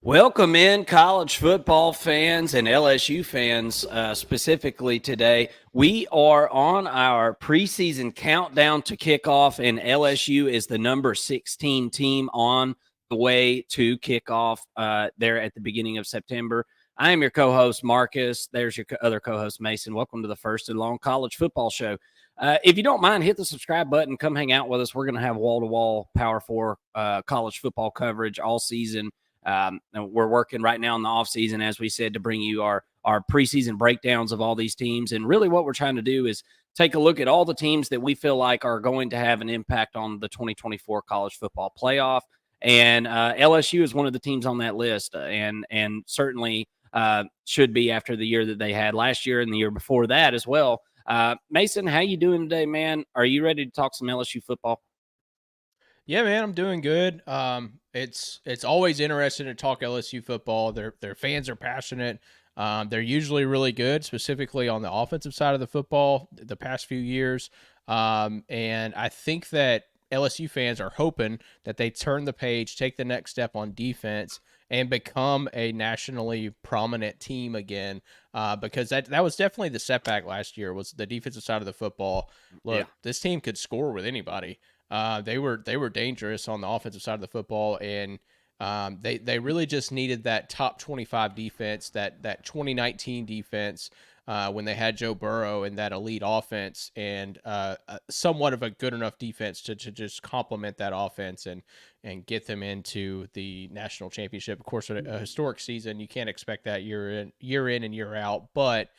Welcome in, college football fans and LSU fans specifically today. We are on our preseason countdown to kickoff, and LSU is the number 16 team on the way to kickoff there at the beginning of September. I am your co-host, Marcus. There's your other co-host, Mason. Welcome to the first and long college football show. If you don't mind, hit the subscribe button. Come hang out with us. We're going to have wall-to-wall Power 4 college football coverage all season. And we're working right now in the off season, as we said, to bring you our preseason breakdowns of all these teams. And really what we're trying to do is take a look at all the teams that we feel like are going to have an impact on the 2024 college football playoff. And LSU is one of the teams on that list, and certainly should be after the year that they had last year and the year before that as well. Mason, how you doing today, man? Are you ready to talk some LSU football? Yeah, man, I'm doing good. It's always interesting to talk LSU football. Their fans are passionate. They're usually really good, specifically on the offensive side of the football. The past few years, and I think that LSU fans are hoping that they turn the page, take the next step on defense, and become a nationally prominent team again. Because that was definitely the setback last year was the defensive side of the football. Yeah. Look, this team could score with anybody. They were dangerous on the offensive side of the football, and they really just needed that top 25 defense, that 2019 defense when they had Joe Burrow and that elite offense, and somewhat of a good enough defense to just complement that offense and get them into the national championship. Of course, a historic season, you can't expect that year in and year out, but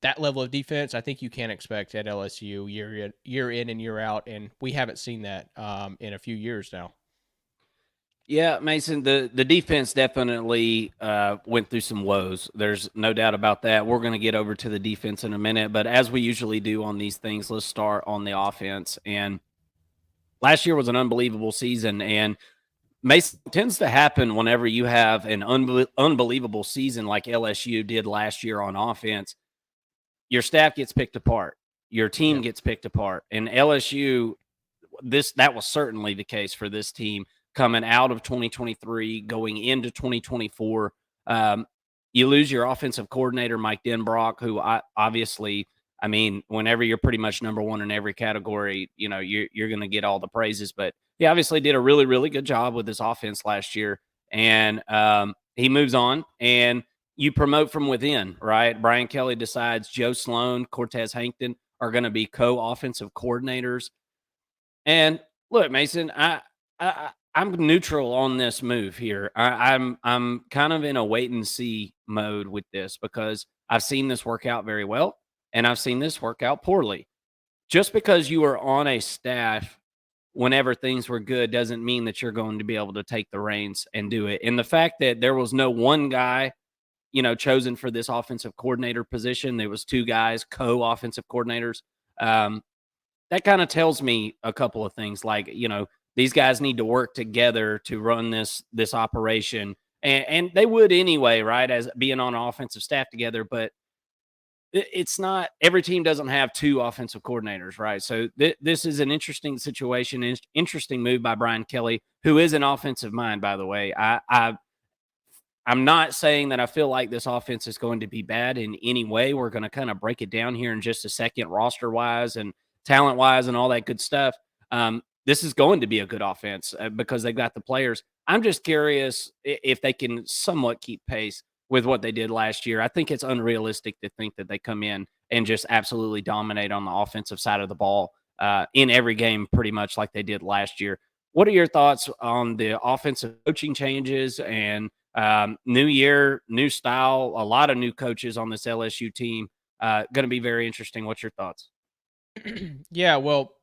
that level of defense, I think you can expect at LSU year in and year out, and we haven't seen that in a few years now. Yeah, Mason, the defense definitely went through some woes. There's no doubt about that. We're going to get over to the defense in a minute, but as we usually do on these things, let's start on the offense. And last year was an unbelievable season, and Mason tends to happen whenever you have an unbelievable season like LSU did last year on offense. Your staff gets picked apart, your team Yeah. gets picked apart, and LSU that was certainly the case for this team coming out of 2023, going into 2024. Um, you lose your offensive coordinator, Mike Denbrock, who obviously, I mean, whenever you're pretty much number one in every category, you know, you're going to get all the praises. But he obviously did a really, really good job with his offense last year. And he moves on and you promote from within, right? Brian Kelly decides Joe Sloan, Cortez Hankton are going to be co offensive coordinators. And look, Mason, I'm neutral on this move here. I'm kind of in a wait and see mode with this because I've seen this work out very well and I've seen this work out poorly. Just because you are on a staff whenever things were good doesn't mean that you're going to be able to take the reins and do it. And the fact that there was no one guy, chosen for this offensive coordinator position, there was two guys, co-offensive coordinators. Um, that kind of tells me a couple of things like, these guys need to work together to run this operation, and they would anyway, right, as being on an offensive staff together. But it's not, every team doesn't have two offensive coordinators, right? So this is an interesting situation, interesting move by Brian Kelly, who is an offensive mind, by the way. I'm not saying that I feel like this offense is going to be bad in any way. We're going to kind of break it down here in just a second, roster wise and talent wise and all that good stuff. This is going to be a good offense because they've got the players. I'm just curious if they can somewhat keep pace with what they did last year. I think it's unrealistic to think that they come in and just absolutely dominate on the offensive side of the ball in every game, pretty much like they did last year. What are your thoughts on the offensive coaching changes and new year, new style, a lot of new coaches on this LSU team? Going to be very interesting. What's your thoughts? Yeah, well,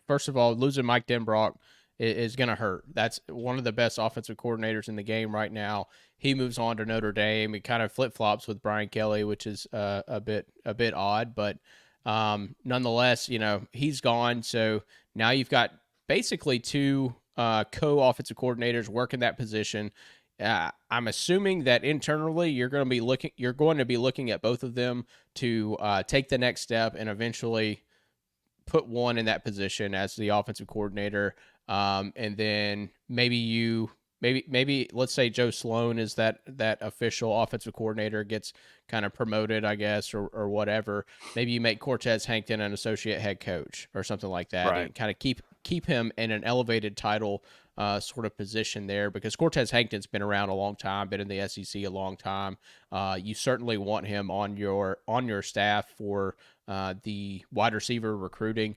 first of all, losing Mike Denbrock is going to hurt. That's one of the best offensive coordinators in the game right now. He moves on to Notre Dame. He kind of flip flops with Brian Kelly, which is a bit odd, but nonetheless, he's gone. So now you've got basically two co-offensive coordinators working that position. I'm assuming that internally you're going to be looking at both of them to take the next step and eventually put one in that position as the offensive coordinator, and then maybe maybe let's say Joe Sloan is that official offensive coordinator, gets kind of promoted, I guess, or whatever. Maybe you make Cortez Hankton an associate head coach or something like that, Right. and kind of keep him in an elevated title sort of position there, because Cortez Hankton's been around a long time, been in the SEC a long time. You certainly want him on your staff for the wide receiver recruiting.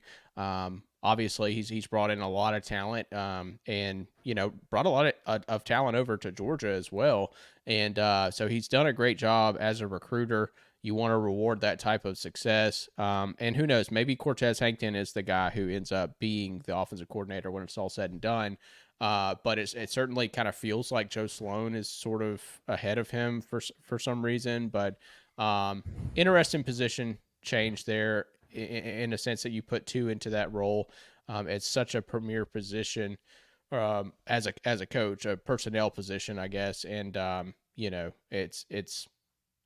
Obviously, he's brought in a lot of talent, and brought a lot of talent over to Georgia as well. And so he's done a great job as a recruiter. You want to reward that type of success. And who knows, maybe Cortez Hankton is the guy who ends up being the offensive coordinator when it's all said and done. But it certainly kind of feels like Joe Sloan is sort of ahead of him for some reason. But interesting position change there, in a sense that you put two into that role. It's such a premier position as a coach, a personnel position, I guess. And it's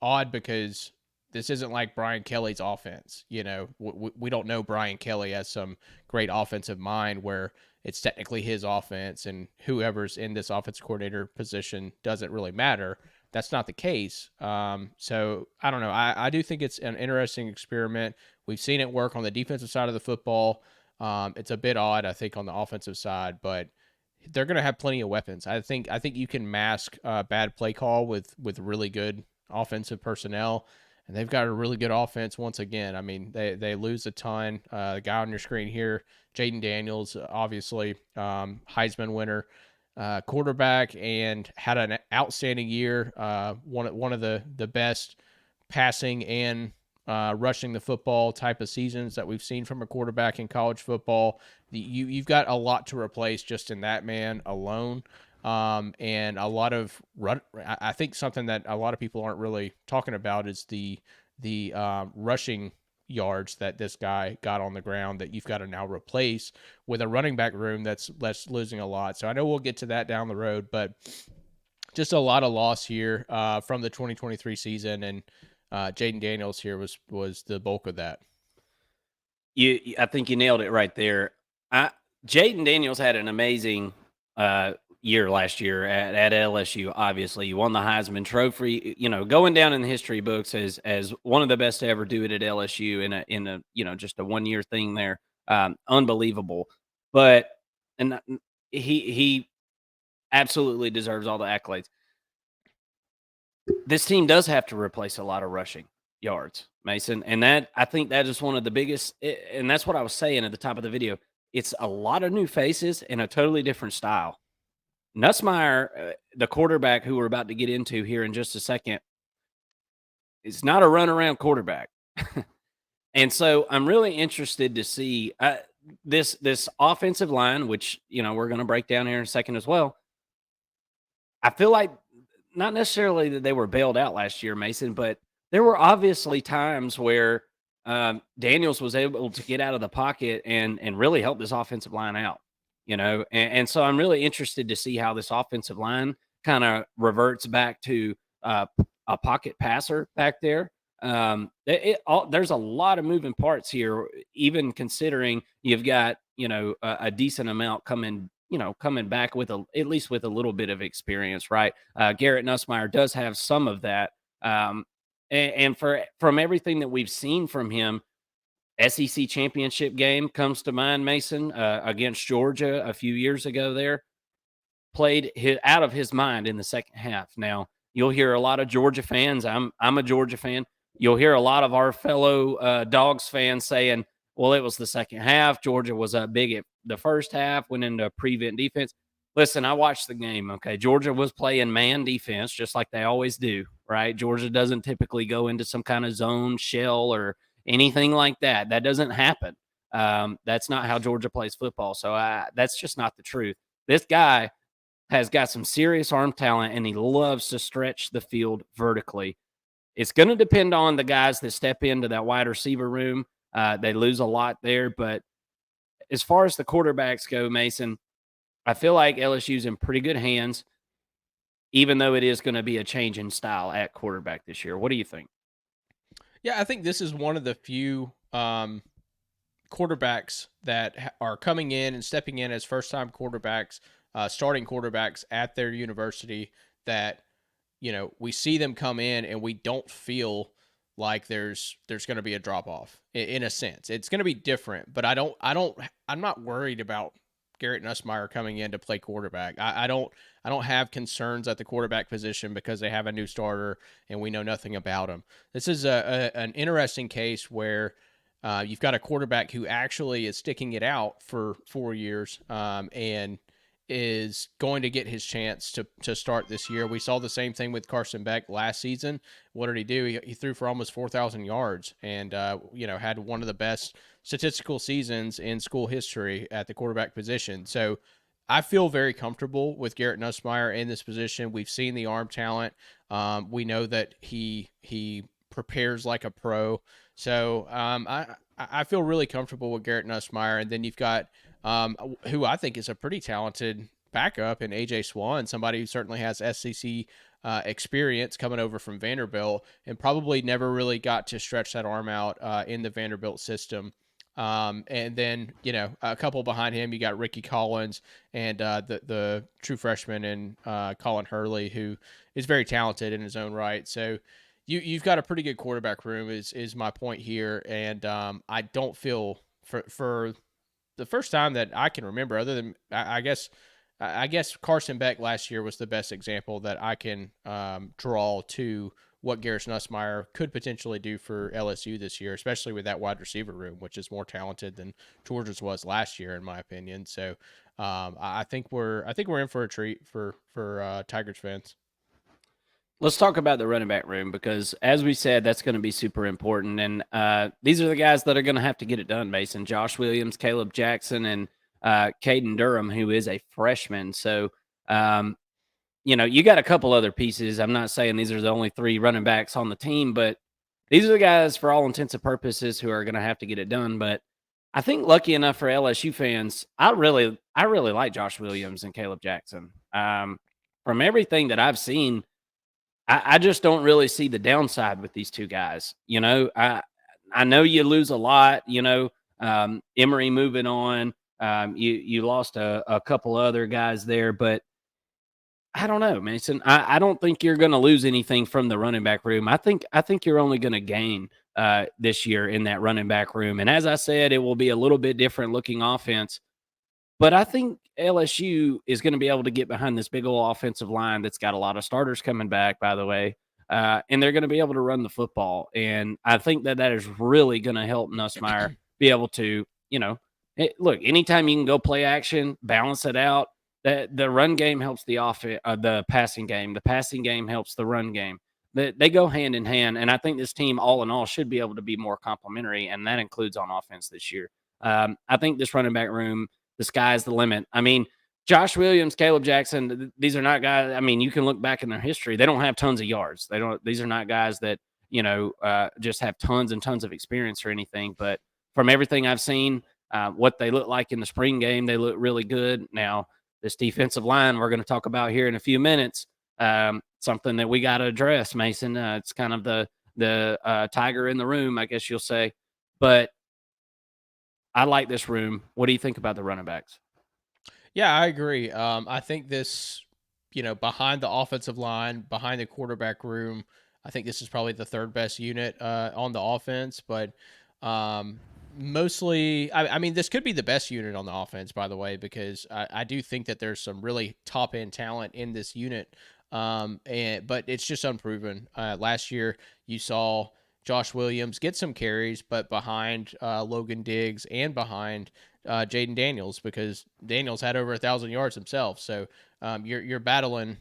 odd because this isn't like Brian Kelly's offense. We don't know Brian Kelly has some great offensive mind where it's technically his offense and whoever's in this offensive coordinator position doesn't really matter. That's not the case. So I don't know. I do think it's an interesting experiment. We've seen it work on the defensive side of the football. It's a bit odd, I think, on the offensive side, but they're going to have plenty of weapons. I think you can mask bad play call with really good offensive personnel, and they've got a really good offense once again. I mean, they lose a ton. The guy on your screen here, Jayden Daniels, obviously Heisman winner, quarterback, and had an outstanding year. One of the best passing and rushing the football type of seasons that we've seen from a quarterback in college football. You've got a lot to replace just in that man alone. And a lot of I think something that a lot of people aren't really talking about is the rushing yards that this guy got on the ground that you've got to now replace with a running back room that's losing a lot. So I know we'll get to that down the road, but just a lot of loss here from the 2023 season, and Jayden Daniels here was the bulk of that. I think you nailed it right there. Jayden Daniels had an amazing year last year at LSU. Obviously, you won the Heisman Trophy. Going down in the history books as one of the best to ever do it at LSU in a just a 1 year thing there. Unbelievable, but and he absolutely deserves all the accolades. This team does have to replace a lot of rushing yards, Mason, and I think that is one of the biggest. And that's what I was saying at the top of the video. It's a lot of new faces and a totally different style. Nussmeier, the quarterback who we're about to get into here in just a second, is not a runaround quarterback. And so I'm really interested to see this offensive line, which we're going to break down here in a second as well. I feel like not necessarily that they were bailed out last year, Mason, but there were obviously times where Daniels was able to get out of the pocket and really help this offensive line out. And so I'm really interested to see how this offensive line kind of reverts back to a pocket passer back there. There's a lot of moving parts here, even considering you've got a decent amount coming back with at least with a little bit of experience, right? Garrett Nussmeier does have some of that, and from everything that we've seen from him. SEC championship game comes to mind, Mason, against Georgia a few years ago there. Played out of his mind in the second half. Now, you'll hear a lot of Georgia fans. I'm a Georgia fan. You'll hear a lot of our fellow Dogs fans saying, well, it was the second half. Georgia was up big at the first half, went into prevent defense. Listen, I watched the game, okay? Georgia was playing man defense just like they always do, right? Georgia doesn't typically go into some kind of zone shell or anything like that. That doesn't happen. That's not how Georgia plays football. So that's just not the truth. This guy has got some serious arm talent, and he loves to stretch the field vertically. It's going to depend on the guys that step into that wide receiver room. They lose a lot there. But as far as the quarterbacks go, Mason, I feel like LSU's in pretty good hands, even though it is going to be a change in style at quarterback this year. What do you think? Yeah, I think this is one of the few quarterbacks that are coming in and stepping in as first-time quarterbacks starting quarterbacks at their university that, we see them come in and we don't feel like there's going to be a drop off in a sense. It's going to be different, but I'm not worried about Garrett Nussmeier coming in to play quarterback. I don't have concerns at the quarterback position because they have a new starter and we know nothing about him. This is an interesting case where you've got a quarterback who actually is sticking it out for 4 years, and is going to get his chance to start this year. We saw the same thing with Carson Beck last season. What did he do? He threw for almost 4,000 yards and, had one of the best statistical seasons in school history at the quarterback position. So I feel very comfortable with Garrett Nussmeier in this position. We've seen the arm talent. We know that he prepares like a pro. So I feel really comfortable with Garrett Nussmeier. And then you've got who I think is a pretty talented backup in AJ Swan, somebody who certainly has SEC experience coming over from Vanderbilt and probably never really got to stretch that arm out in the Vanderbilt system. And then, a couple behind him, you got Ricky Collins and the true freshman in Colin Hurley, who is very talented in his own right. So you've got a pretty good quarterback room is my point here. And I don't feel for the first time that I can remember, other than I guess Carson Beck last year was the best example that I can draw to what Garrett Nussmeier could potentially do for LSU this year, especially with that wide receiver room, which is more talented than Georgia's was last year, in my opinion. So I think we're in for a treat for Tigers fans. Let's talk about the running back room because, as we said, that's going to be super important. And these are the guys that are going to have to get it done, Mason. Josh Williams, Caleb Jackson, and Caden Durham, who is a freshman. So, you got a couple other pieces. I'm not saying these are the only 3 running backs on the team, but these are the guys, for all intents and purposes, who are going to have to get it done. But I think, lucky enough for LSU fans, I really like Josh Williams and Caleb Jackson. From everything that I've seen, I just don't really see the downside with these 2 guys. I know you lose a lot. Emory moving on. You lost a couple other guys there, but I don't know, Mason. I don't think you're going to lose anything from the running back room. I think you're only going to gain this year in that running back room. And as I said, it will be a little bit different looking offense. But I think LSU is going to be able to get behind this big old offensive line that's got a lot of starters coming back, by the way, and they're going to be able to run the football. And I think that is really going to help Nussmeier be able to, look, anytime you can go play action, balance it out, the run game helps the passing game. The passing game helps the run game. They go hand in hand, and I think this team, all in all, should be able to be more complementary, and that includes on offense this year. I think this running back room, the sky's the limit. I mean, Josh Williams, Caleb Jackson, these are not guys. I mean, you can look back in their history. They don't have tons of yards. These are not guys that, just have tons and tons of experience or anything. But from everything I've seen, what they look like in the spring game, they look really good. Now, this defensive line we're going to talk about here in a few minutes, something that we got to address, Mason. It's kind of the tiger in the room, I guess you'll say. But I like this room. What do you think about the running backs? Yeah, I agree. I think this, behind the offensive line, behind the quarterback room, I think this is probably the 3rd best unit on the offense. But mostly, I mean, this could be the best unit on the offense, by the way, because I do think that there's some really top end talent in this unit. But it's just unproven. Last year, you saw Josh Williams get some carries, but behind Logan Diggs and behind Jayden Daniels, because Daniels had over 1,000 yards himself. So you're battling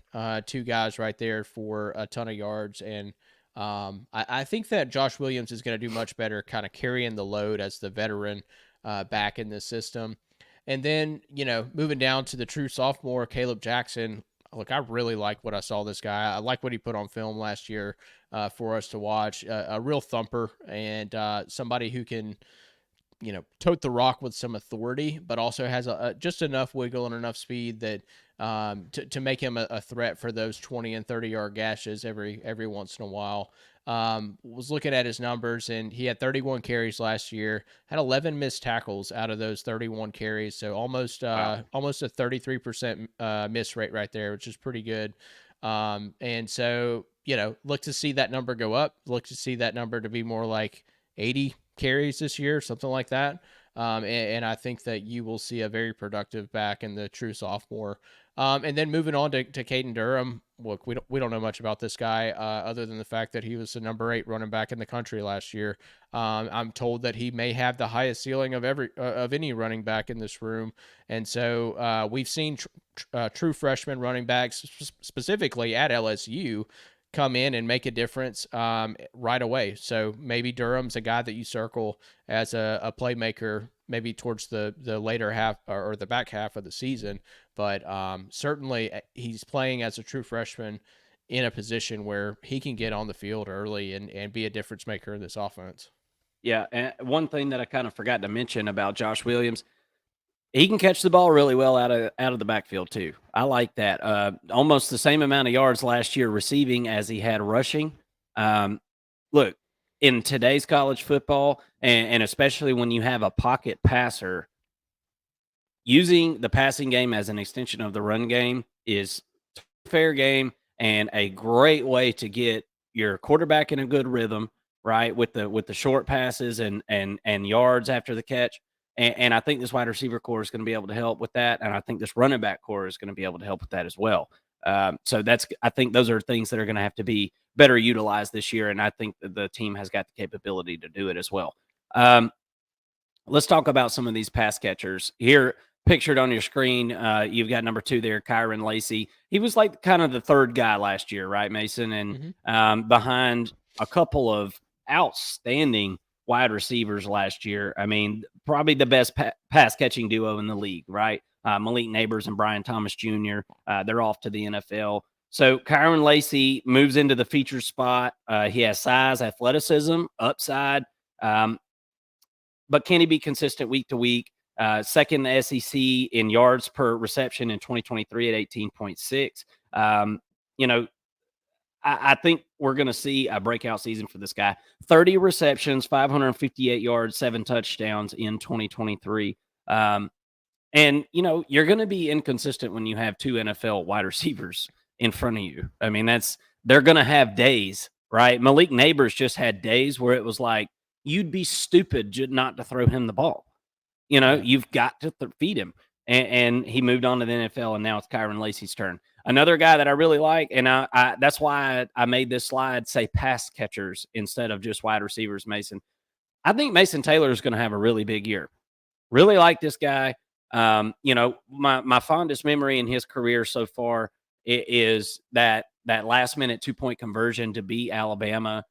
2 guys right there for a ton of yards. And I think that Josh Williams is going to do much better kind of carrying the load as the veteran back in this system. And then, moving down to the true sophomore, Caleb Jackson. Look, I really like what I saw this guy. I like what he put on film last year for us to watch. A real thumper and somebody who can, tote the rock with some authority, but also has just enough wiggle and enough speed that to make him a threat for those 20 and 30-yard gashes every once in a while. Was looking at his numbers, and he had 31 carries last year, had 11 missed tackles out of those 31 carries, so almost Wow. almost a 33% miss rate right there, which is pretty good. And so, look to see that number go up. Look to see that number to be more like 80 carries this year, something like that. And I think that you will see a very productive back in the true sophomore. And then moving on to Caden Durham. Look, we don't know much about this guy other than the fact that he was the number 8 running back in the country last year. I'm told that he may have the highest ceiling of any running back in this room, and so we've seen true freshman running backs, specifically at LSU, come in and make a difference right away. So maybe Durham's a guy that you circle as a playmaker, maybe towards the later half or the back half of the season. But certainly he's playing as a true freshman in a position where he can get on the field early and be a difference maker in this offense. Yeah, and one thing that I kind of forgot to mention about Josh Williams, he can catch the ball really well out of the backfield too. I like that. Almost the same amount of yards last year receiving as he had rushing. Look, in today's college football, and especially when you have a pocket passer, using the passing game as an extension of the run game is fair game and a great way to get your quarterback in a good rhythm, right? With the short passes and yards after the catch. And I think this wide receiver core is going to be able to help with that. And I think this running back core is going to be able to help with that as well. So I think those are things that are going to have to be better utilized this year. And I think that the team has got the capability to do it as well. Let's talk about some of these pass catchers here. Pictured on your screen, you've got number 2 there, Kyron Lacey. He was like kind of the third guy last year, right, Mason? And behind a couple of outstanding wide receivers last year. I mean, probably the best pass catching duo in the league, right? Malik Neighbors and Brian Thomas Jr. They're off to the NFL. So Kyron Lacey moves into the feature spot. He has size, athleticism, upside, but can he be consistent week to week? Second in the SEC in yards per reception in 2023 at 18.6. I think we're going to see a breakout season for this guy. 30 receptions, 558 yards, 7 touchdowns in 2023. And, you're going to be inconsistent when you have 2 NFL wide receivers in front of you. I mean, they're going to have days, right? Malik Neighbors just had days where it was like, you'd be stupid not to throw him the ball. You've got to feed him. And he moved on to the NFL, and now it's Kyron Lacey's turn. Another guy that I really like, and I that's why I made this slide say pass catchers instead of just wide receivers, Mason. I think Mason Taylor is going to have a really big year. Really like this guy. My fondest memory in his career so far is that last minute 2-point conversion to beat Alabama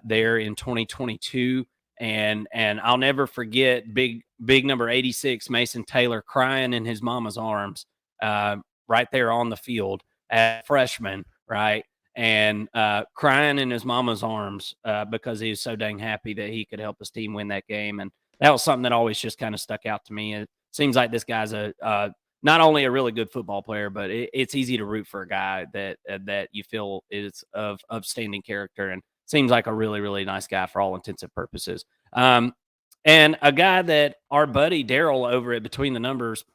there in 2022. And I'll never forget big number 86, Mason Taylor, crying in his mama's arms right there on the field as freshman, right? And crying in his mama's arms because he was so dang happy that he could help his team win that game. And that was something that always just kind of stuck out to me. It seems like this guy's not only a really good football player, but it's easy to root for a guy that you feel is of standing character and seems like a really, really nice guy for all intensive purposes. And a guy that our buddy Daryl over at Between the Numbers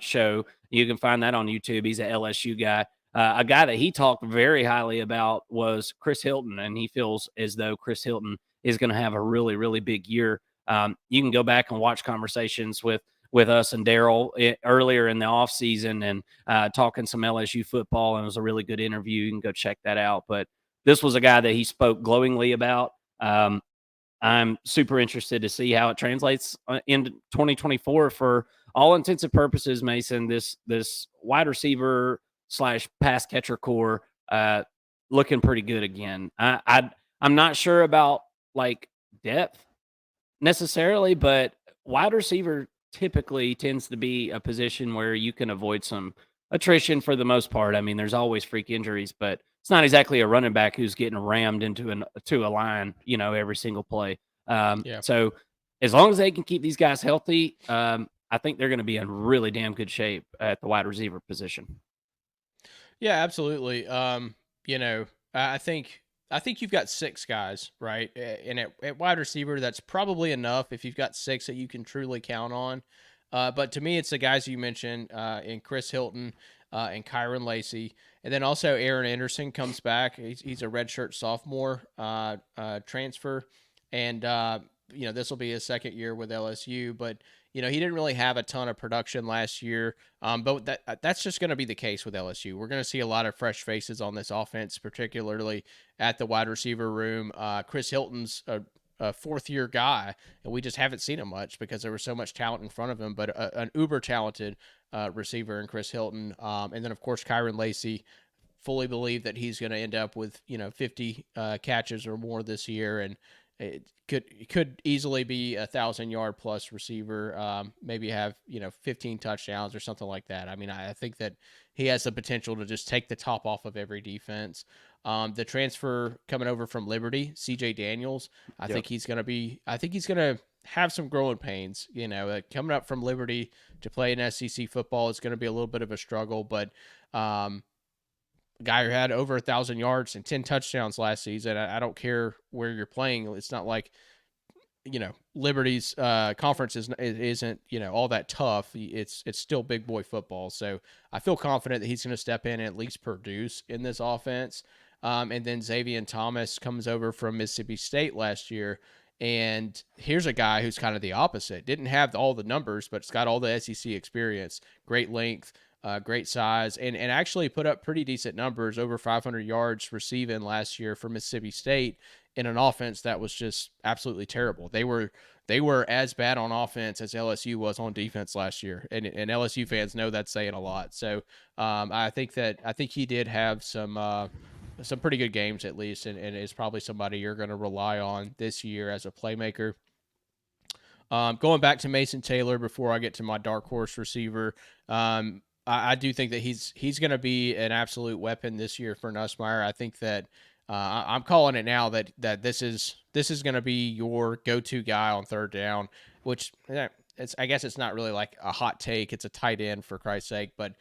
show, you can find that on YouTube. He's an LSU guy. A guy that he talked very highly about was Chris Hilton, and he feels as though Chris Hilton is going to have a really, really big year. You can go back and watch conversations with us and Daryl earlier in the offseason and talking some LSU football, and it was a really good interview. You can go check that out. But this was a guy that he spoke glowingly about. I'm super interested to see how it translates into 2024 for all intents and purposes, Mason. This wide receiver / pass catcher core looking pretty good again. I'm not sure about like depth necessarily, but wide receiver typically tends to be a position where you can avoid some attrition for the most part. I mean, there's always freak injuries, but it's not exactly a running back who's getting rammed into a line, every single play. So as long as they can keep these guys healthy, I think they're going to be in really damn good shape at the wide receiver position. Yeah, absolutely. You know, I think you've got six guys, right? And at wide receiver, that's probably enough if you've got six that you can truly count on. But to me, it's the guys you mentioned, in Chris Hilton, and Kyron Lacey, and then also Aaron Anderson comes back. He's a redshirt sophomore, transfer, and this will be his second year with LSU, but he didn't really have a ton of production last year. But that's just going to be the case with LSU. We're going to see a lot of fresh faces on this offense, particularly at the wide receiver room. Chris Hilton's a fourth-year guy, and we just haven't seen him much because there was so much talent in front of him. But an uber-talented receiver in Chris Hilton. And then, of course, Kyron Lacey. Fully believe that he's going to end up with 50 catches or more this year, and it could easily be 1,000-yard plus receiver. Maybe have 15 touchdowns or something like that. I mean, I think that he has the potential to just take the top off of every defense. The transfer coming over from Liberty, C.J. Daniels, I think he's going to have some growing pains. Coming up from Liberty to play in SEC football is going to be a little bit of a struggle, but guy who had over 1,000 yards and 10 touchdowns last season. I don't care where you're playing. It's not like, Liberty's conference isn't, all that tough. It's still big boy football. So I feel confident that he's going to step in and at least produce in this offense. And then Xavier Thomas comes over from Mississippi State last year. And here's a guy who's kind of the opposite. Didn't have all the numbers, but it's got all the SEC experience, great length, great size, and actually put up pretty decent numbers, over 500 yards receiving last year for Mississippi State in an offense that was just absolutely terrible. They were as bad on offense as LSU was on defense last year, and LSU fans know that's saying a lot. So I think he did have some pretty good games at least, and is probably somebody you're going to rely on this year as a playmaker. Going back to Mason Taylor before I get to my dark horse receiver, I do think that he's going to be an absolute weapon this year for Nussmeier. I think that I'm calling it now that this is going to be your go-to guy on third down, which I guess it's not really like a hot take. It's a tight end, for Christ's sake, but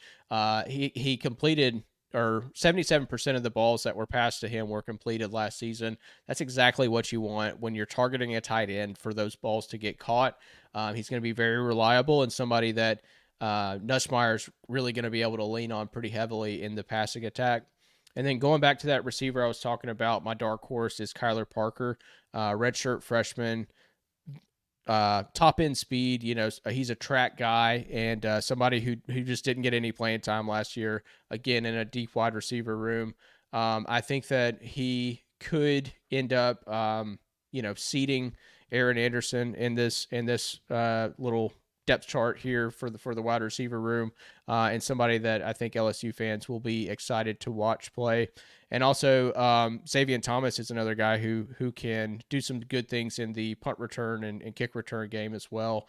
he completed, or 77% of the balls that were passed to him were completed last season. That's exactly what you want when you're targeting a tight end, for those balls to get caught. He's going to be very reliable and somebody that Nussmeier's really going to be able to lean on pretty heavily in the passing attack. And then going back to that receiver I was talking about, my dark horse is Kyler Parker, redshirt freshman, top end speed. He's a track guy, and somebody who just didn't get any playing time last year, again in a deep wide receiver room. I think that he could end up seating Aaron Anderson in this little depth chart here for the wide receiver room, and somebody that I think LSU fans will be excited to watch play. And also, Xavier Thomas is another guy who can do some good things in the punt return and kick return game as well.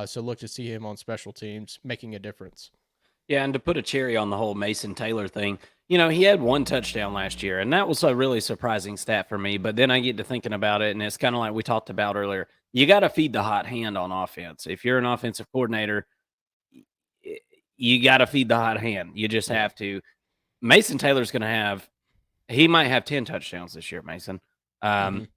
So look to see him on special teams making a difference. Yeah, and to put a cherry on the whole Mason Taylor thing, he had one touchdown last year, and that was a really surprising stat for me. But then I get to thinking about it, and it's kind of like we talked about earlier. You got to feed the hot hand on offense. If you're an offensive coordinator, you got to feed the hot hand. You just have to. Mason Taylor's going to he might have 10 touchdowns this year, Mason. That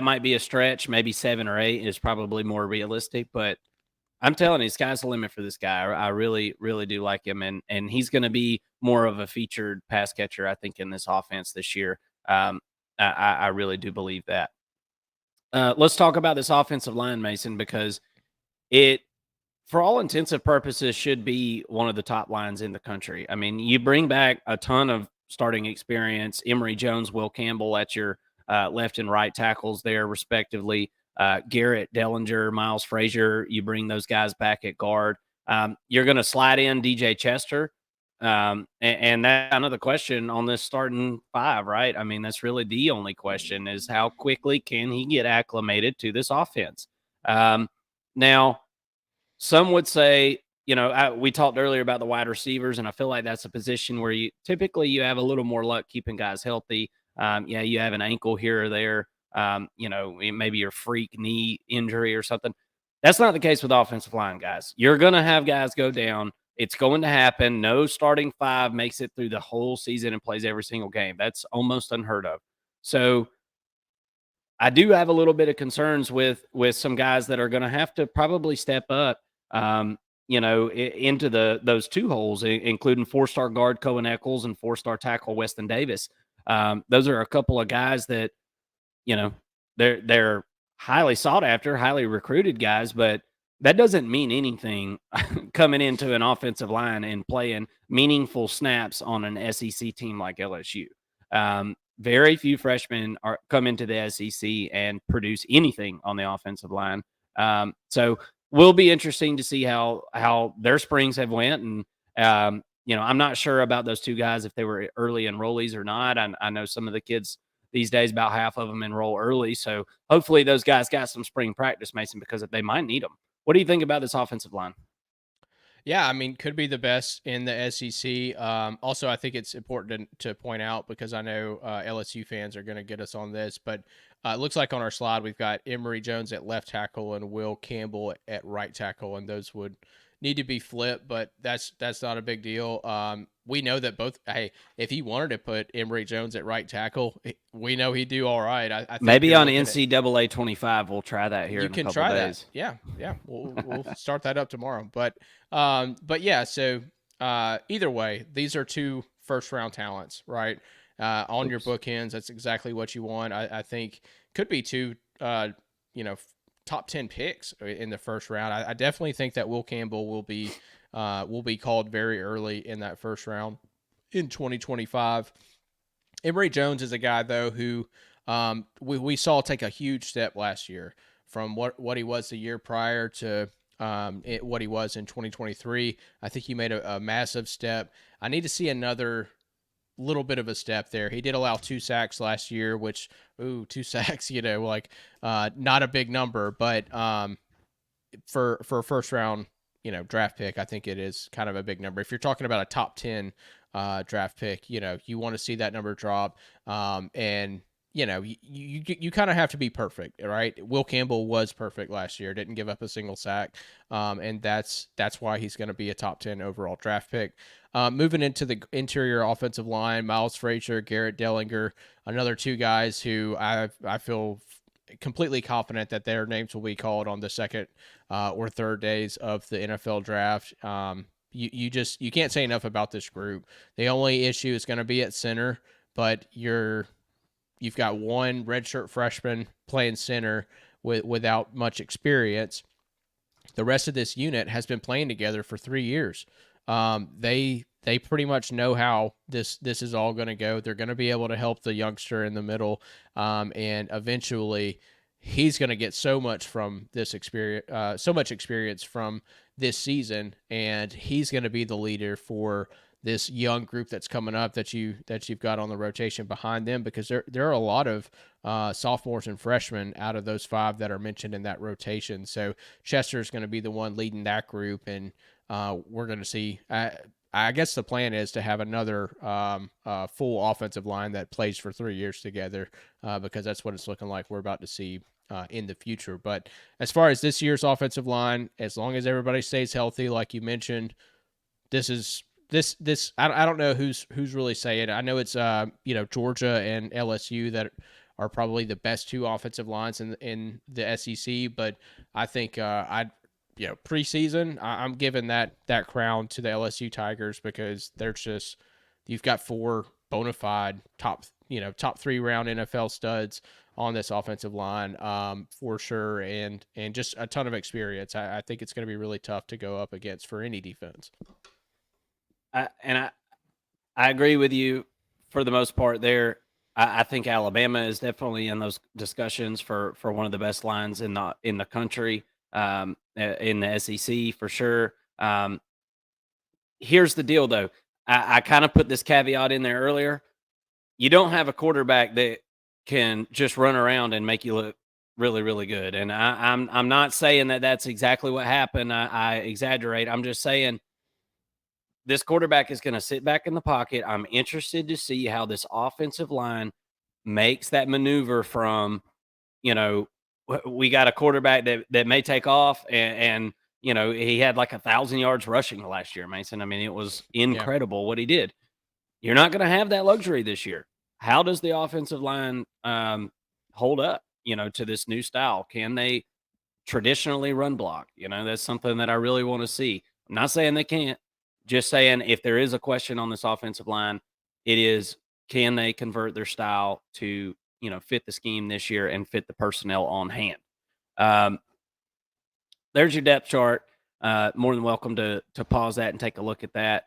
might be a stretch. Maybe 7 or 8 is probably more realistic, but I'm telling you, sky's the limit for this guy. I really, really do like him, and he's going to be more of a featured pass catcher, I think, in this offense this year. I really do believe that. Let's talk about this offensive line, Mason, because it, for all intensive purposes, should be one of the top lines in the country. I mean, you bring back a ton of starting experience. Emory Jones, Will Campbell at your left and right tackles there, respectively. Garrett Dellinger, Miles Frazier, you bring those guys back at guard. You're going to slide in DJ Chester. And that's another question on this starting 5, right? I mean, that's really the only question, is how quickly can he get acclimated to this offense? Now, some would say, we talked earlier about the wide receivers, and I feel like that's a position where you have a little more luck keeping guys healthy. You have an ankle here or there. Maybe your freak knee injury or something. That's not the case with offensive line, guys. You're going to have guys go down. It's going to happen. No starting five makes it through the whole season and plays every single game. That's almost unheard of. So I do have a little bit of concerns with some guys that are going to have to probably step up, into those two holes, including 4-star guard Cohen Eccles and 4-star tackle Weston Davis. Those are a couple of guys that, they're highly sought after, highly recruited guys, but that doesn't mean anything coming into an offensive line and playing meaningful snaps on an SEC team like LSU. Very few freshmen come into the SEC and produce anything on the offensive line. So will be interesting to see how their springs have went. And, I'm not sure about those two guys, if they were early enrollees or not. I know some of the kids these days, about half of them enroll early. So hopefully those guys got some spring practice, Mason, because they might need them. What do you think about this offensive line? Yeah, I mean, could be the best in the SEC. Also, I think it's important to point out, because I know LSU fans are going to get us on this, but it looks like on our slide we've got Emory Jones at left tackle and Will Campbell at right tackle, and those would need to be flipped, but that's not a big deal. We know that both. Hey, if he wanted to put Emory Jones at right tackle, we know he'd do all right. I think maybe on NCAA 25, we'll try that here. You in can a couple try days. that. Yeah. We'll start that up tomorrow. But yeah. So either way, these are two first-round talents, right? On your bookends, that's exactly what you want. I think could be two, top 10 picks in the first round. I definitely think that Will Campbell will be called very early in that first round in 2025. Emory Jones is a guy, though, who we saw take a huge step last year from what he was the year prior to what he was in 2023. I think he made a massive step. I need to see another little bit of a step there. He did allow 2 sacks last year, which 2 sacks, not a big number, but for a first round, draft pick, I think it is kind of a big number. If you're talking about a top 10 draft pick, you want to see that number drop. And you kind of have to be perfect, right? Will Campbell was perfect last year, didn't give up a single sack, and that's why he's going to be a top 10 overall draft pick. Moving into the interior offensive line, Miles Frazier, Garrett Dellinger, another two guys who I feel completely confident that their names will be called on the second or third days of the NFL draft. You can't say enough about this group. The only issue is going to be at center, but you've got one redshirt freshman playing center without much experience. The rest of this unit has been playing together for 3 years. They pretty much know how this is all going to go. They're going to be able to help the youngster in the middle, and eventually he's going to get so much from this experience, so much experience from this season, and he's going to be the leader for this young group that's coming up that you've got on the rotation behind them, because there are a lot of sophomores and freshmen out of those 5 that are mentioned in that rotation. So Chester is going to be the one leading that group, and we're going to see. I guess the plan is to have another full offensive line that plays for 3 years together, because that's what it's looking like we're about to see in the future. But as far as this year's offensive line, as long as everybody stays healthy, like you mentioned, this. I don't know who's really saying it. I know it's Georgia and LSU that are probably the best 2 offensive lines in the SEC, but I think preseason, I'm giving that crown to the LSU Tigers, because you've got 4 bona fide top 3 round NFL studs on this offensive line, for sure, and just a ton of experience. I think it's going to be really tough to go up against for any defense. I agree with you for the most part there. I think Alabama is definitely in those discussions for one of the best lines in the country, in the SEC for sure. Here's the deal, though. I kind of put this caveat in there earlier. You don't have a quarterback that can just run around and make you look really, really good. And I'm not saying that that's exactly what happened. I exaggerate. I'm just saying this quarterback is going to sit back in the pocket. I'm interested to see how this offensive line makes that maneuver from, we got a quarterback that may take off and he had like 1,000 yards rushing last year, Mason. I mean, it was incredible what he did. You're not going to have that luxury this year. How does the offensive line hold up, to this new style? Can they traditionally run block? That's something that I really want to see. I'm not saying they can't, just saying if there is a question on this offensive line, it is, can they convert their style to, fit the scheme this year and fit the personnel on hand? There's your depth chart. More than welcome to pause that and take a look at that.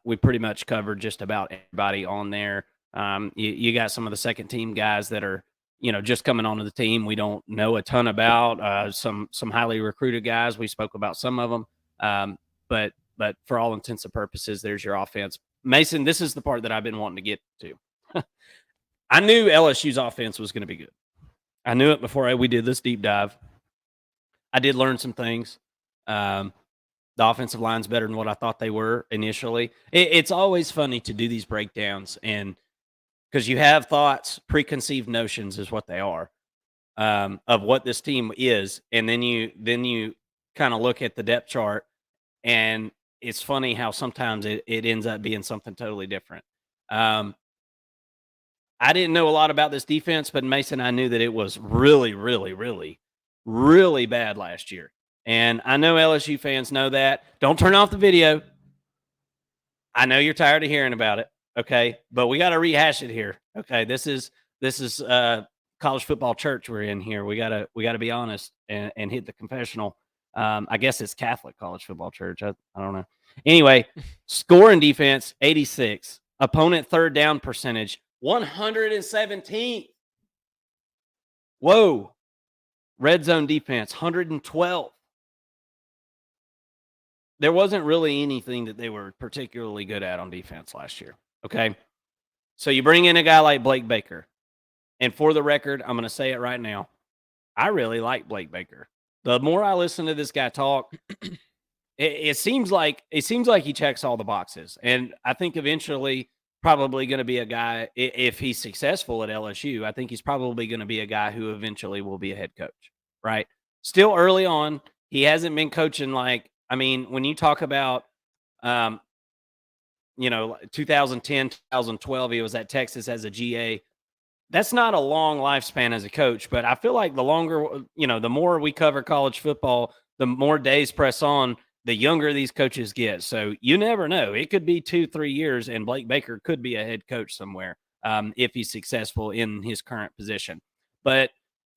We pretty much covered just about everybody on there. You got some of the second team guys that are, just coming onto the team. We don't know a ton about some highly recruited guys. We spoke about some of them. But for all intents and purposes, there's your offense. Mason, this is the part that I've been wanting to get to. I knew LSU's offense was going to be good. I knew it before we did this deep dive. I did learn some things. The offensive line's better than what I thought they were initially. It's always funny to do these breakdowns, and because you have thoughts, preconceived notions is what they are, of what this team is, and then you kind of look at the depth chart, and it's funny how sometimes it ends up being something totally different. I didn't know a lot about this defense, but Mason, I knew that it was really, really, really, really bad last year. And I know LSU fans know that. Don't turn off the video. I know you're tired of hearing about it, okay? But we got to rehash it here, okay? This is college football church we're in here. We gotta be honest and hit the confessional. I guess it's Catholic college football church. I don't know. Anyway, scoring defense 86, opponent third down percentage 117th. Whoa. Red zone defense 112. There wasn't really anything that they were particularly good at on defense last year. Okay. So you bring in a guy like Blake Baker. And for the record, I'm going to say it right now. I really like Blake Baker. The more I listen to this guy talk, it seems like he checks all the boxes. And I think eventually probably going to be a guy, if he's successful at LSU, I think he's probably going to be a guy who eventually will be a head coach, right? Still early on. He hasn't been coaching when you talk about, 2010, 2012, he was at Texas as a GA. That's not a long lifespan as a coach, but I feel like the longer, the more we cover college football, the more days press on, the younger these coaches get. So you never know. It could be 2-3 years, and Blake Baker could be a head coach somewhere if he's successful in his current position. But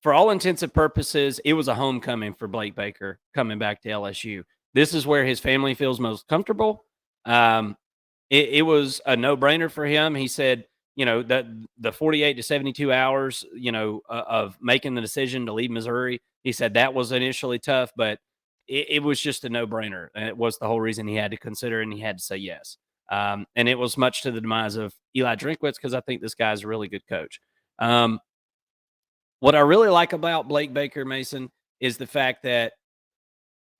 for all intents and purposes, it was a homecoming for Blake Baker coming back to LSU. This is where his family feels most comfortable. It was a no-brainer for him. He said, that the 48 to 72 hours, of making the decision to leave Missouri, he said that was initially tough, but it was just a no-brainer. And it was the whole reason he had to consider and he had to say yes. And it was much to the demise of Eli Drinkwitz because I think this guy's a really good coach. What I really like about Blake Baker, Mason, is the fact that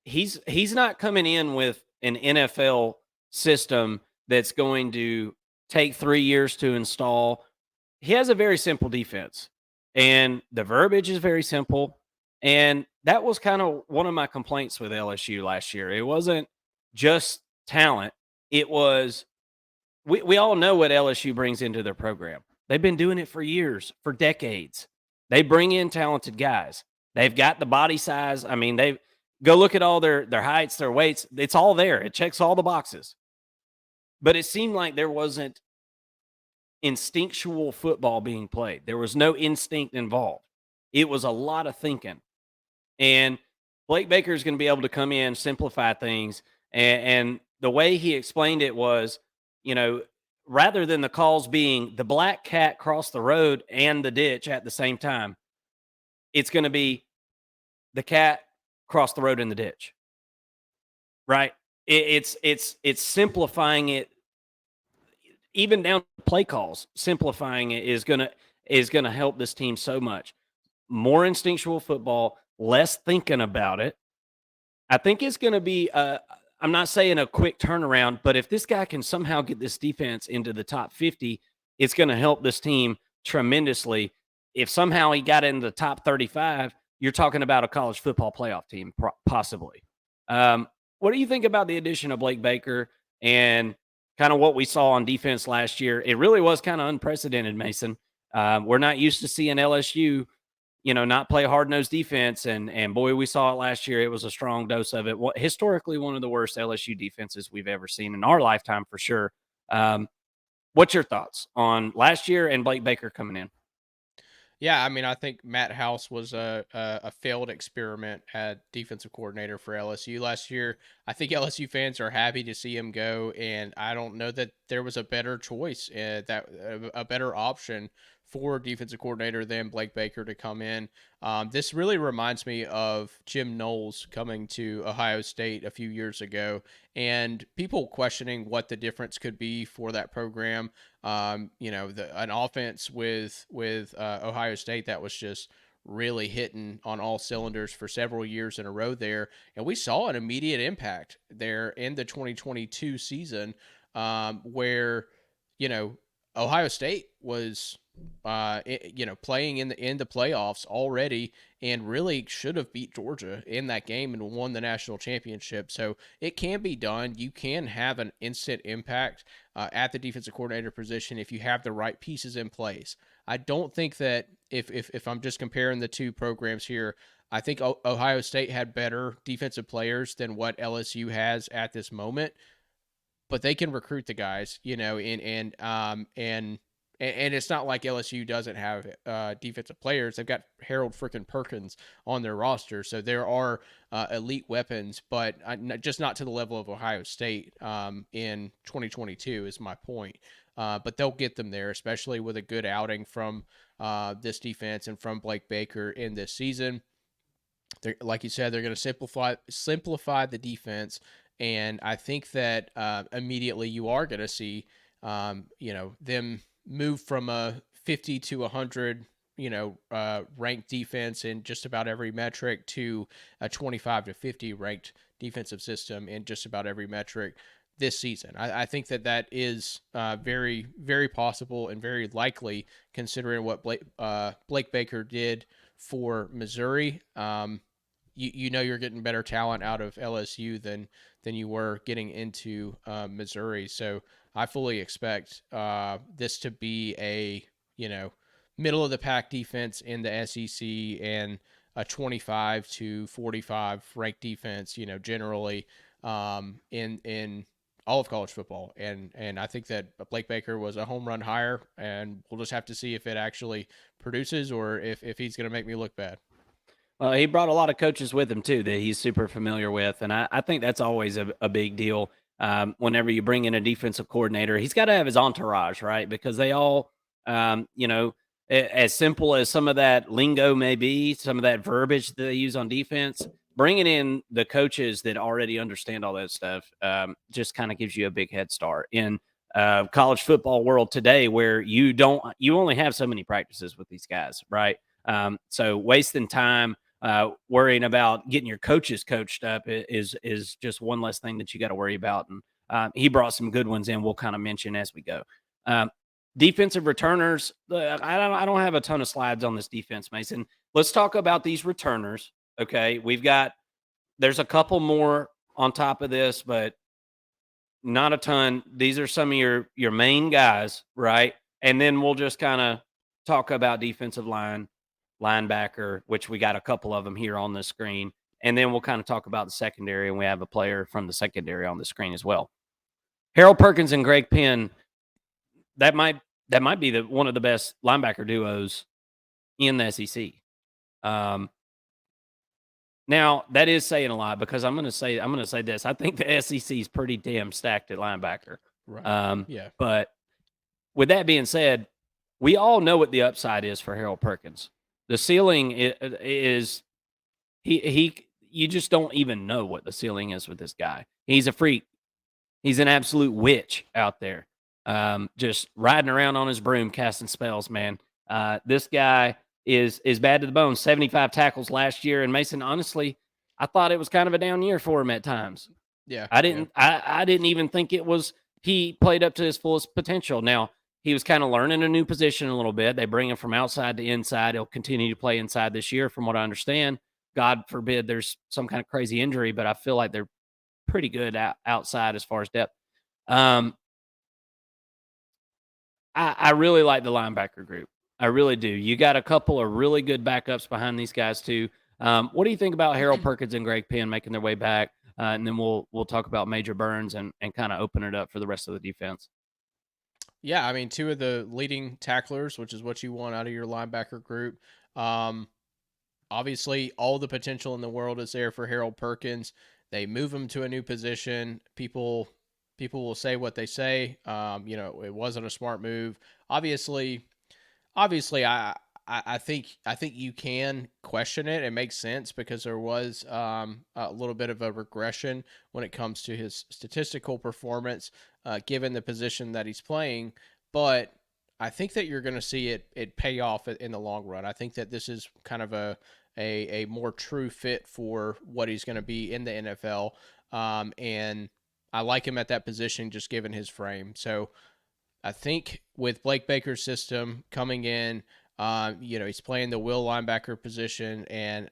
he's not coming in with an NFL system that's going to take 3 years to install. He has a very simple defense, and the verbiage is very simple. And that was kind of one of my complaints with LSU last year. It wasn't just talent. It was, we all know what LSU brings into their program. They've been doing it for years, for decades. They bring in talented guys. They've got the body size. I mean, they go look at all their heights, their weights. It's all there. It checks all the boxes. But it seemed like there wasn't instinctual football being played. There was no instinct involved. It was a lot of thinking. And Blake Baker is going to be able to come in, simplify things. And the way he explained it was, rather than the calls being the black cat crossed the road and the ditch at the same time, it's going to be the cat crossed the road in the ditch. Right? It's simplifying it, even down to play calls. Simplifying it is going to help this team so much. More instinctual football, less thinking about it. I think it's going to be I'm not saying a quick turnaround, but if this guy can somehow get this defense into the top 50, it's going to help this team tremendously. If somehow he got into the top 35, you're talking about a college football playoff team, possibly. What do you think about the addition of Blake Baker and kind of what we saw on defense last year? It really was kind of unprecedented, Mason. We're not used to seeing LSU, not play hard-nosed defense, and boy, we saw it last year. It was a strong dose of it. Historically, one of the worst LSU defenses we've ever seen in our lifetime, for sure. What's your thoughts on last year and Blake Baker coming in? Yeah, I mean, I think Matt House was a failed experiment at defensive coordinator for LSU last year. I think LSU fans are happy to see him go, and I don't know that there was a better choice, a better option for defensive coordinator than Blake Baker to come in. This really reminds me of Jim Knowles coming to Ohio State a few years ago, and people questioning what the difference could be for that program. An offense with Ohio State that was just really hitting on all cylinders for several years in a row there, and we saw an immediate impact there in the 2022 season, where Ohio State was playing in the playoffs already and really should have beat Georgia in that game and won the national championship. So it can be done. You can have an instant impact at the defensive coordinator position if you have the right pieces in place. I don't think that if I'm just comparing the two programs here, I think Ohio State had better defensive players than what LSU has at this moment, but they can recruit the guys, and it's not like LSU doesn't have defensive players. They've got Harold freaking Perkins on their roster, so there are elite weapons, but just not to the level of Ohio State in 2022 is my point. But they'll get them there, especially with a good outing from this defense and from Blake Baker in this season. Like you said, they're going to simplify the defense, and I think that immediately you are going to see them move from a 50 to 100 ranked defense in just about every metric to a 25 to 50 ranked defensive system in just about every metric this season. I think that is very, very possible and very likely, considering what Blake Baker did for Missouri. You're getting better talent out of LSU than you were getting into Missouri. So I fully expect this to be a middle of the pack defense in the SEC and a 25 to 45 ranked defense, generally in all of college football. And I think that Blake Baker was a home run hire, and we'll just have to see if it actually produces or if he's going to make me look bad. Well, he brought a lot of coaches with him too that he's super familiar with, and I think that's always a big deal. Whenever you bring in a defensive coordinator, he's got to have his entourage, right? Because they all, as simple as some of that lingo may be, some of that verbiage that they use on defense, bringing in the coaches that already understand all that stuff just kind of gives you a big head start in college football world today, where you only have so many practices with these guys, right? So wasting time worrying about getting your coaches coached up is just one less thing that you got to worry about. And he brought some good ones in. We'll kind of mention as we go. Defensive returners. I don't have a ton of slides on this defense, Mason. Let's talk about these returners. Okay, there's a couple more on top of this, but not a ton. These are some of your main guys, right? And then we'll just kind of talk about defensive linebacker, which we got a couple of them here on the screen. And then we'll kind of talk about the secondary, and we have a player from the secondary on the screen as well. Harold Perkins and Greg Penn, that might be one of the best linebacker duos in the SEC. Now that is saying a lot, because I'm going to say this. I think the SEC is pretty damn stacked at linebacker. Right. Yeah. But with that being said, we all know what the upside is for Harold Perkins. The ceiling is you just don't even know what the ceiling is with this guy. He's a freak. He's an absolute witch out there. Just riding around on his broom, casting spells, man. This guy is bad to the bone. 75 tackles last year. And Mason, honestly, I thought it was kind of a down year for him at times. Yeah. I didn't even think he played up to his fullest potential. Now, he was kind of learning a new position a little bit. They bring him from outside to inside. He'll continue to play inside this year, from what I understand. God forbid there's some kind of crazy injury, but I feel like they're pretty good outside as far as depth. I really like the linebacker group. I really do. You got a couple of really good backups behind these guys too. What do you think about Harold Perkins and Greg Penn making their way back? And then we'll talk about Major Burns and kind of open it up for the rest of the defense. Yeah, I mean, two of the leading tacklers, which is what you want out of your linebacker group. Obviously, all the potential in the world is there for Harold Perkins. They move him to a new position. People will say what they say. It wasn't a smart move. Obviously, I think you can question it. It makes sense because there was a little bit of a regression when it comes to his statistical performance, given the position that he's playing. But I think that you're going to see it pay off in the long run. I think that this is kind of a more true fit for what he's going to be in the NFL. And I like him at that position just given his frame. So I think with Blake Baker's system coming in, he's playing the will linebacker position, and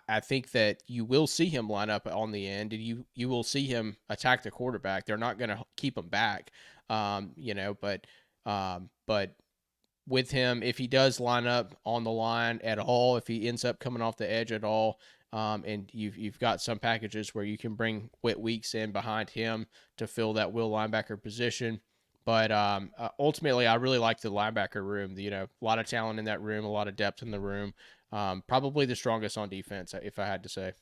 I think that you will see him line up on the end, and you will see him attack the quarterback. They're not going to keep him back, but with him, if he does line up on the line at all, if he ends up coming off the edge at all, and you've got some packages where you can bring Whit Weeks in behind him to fill that will linebacker position. But ultimately, I really like the linebacker room. A lot of talent in that room, a lot of depth in the room. Probably the strongest on defense, if I had to say.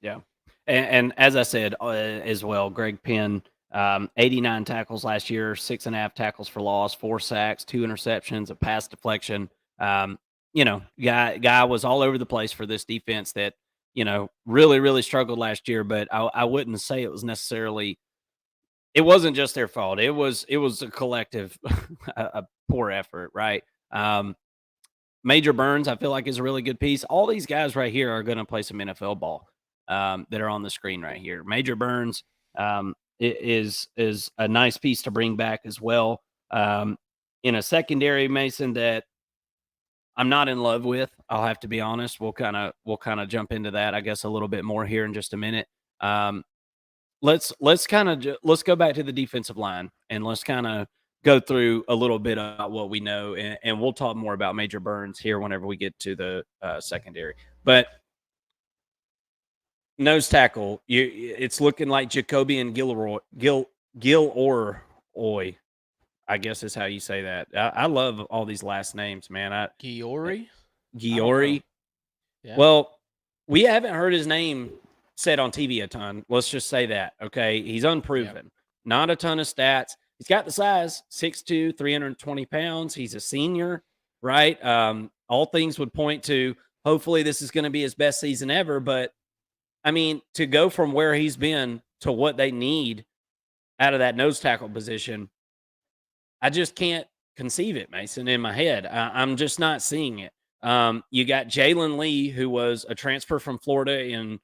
Yeah, and as I said as well, Greg Penn, 89 tackles last year, 6.5 tackles for loss, 4 sacks, 2 interceptions, a pass deflection. Guy was all over the place for this defense that really really struggled last year. But I wouldn't say it was necessarily. It wasn't just their fault. It was a collective, a poor effort, right? Major Burns, I feel like, is a really good piece. All these guys right here are going to play some NFL ball that are on the screen right here. Major Burns is a nice piece to bring back as well. In a secondary, Mason, that I'm not in love with. I'll have to be honest. We'll kind of jump into that, I guess, a little bit more here in just a minute. Let's go back to the defensive line and let's kind of go through a little bit about what we know, and we'll talk more about Major Burns here whenever we get to the secondary. But nose tackle, it's looking like Jacoby and Gilroy, I guess is how you say that. I love all these last names, man. Giori? Yeah. Well, we haven't heard his name said on TV a ton. Let's just say that. Okay. He's unproven. Yep. Not a ton of stats. He's got the size, 6'2", 320 pounds. He's a senior, right? All things would point to hopefully this is going to be his best season ever. But I mean, to go from where he's been to what they need out of that nose tackle position, I just can't conceive it, Mason, in my head. I'm just not seeing it. You got Jalen Lee, who was a transfer from Florida in,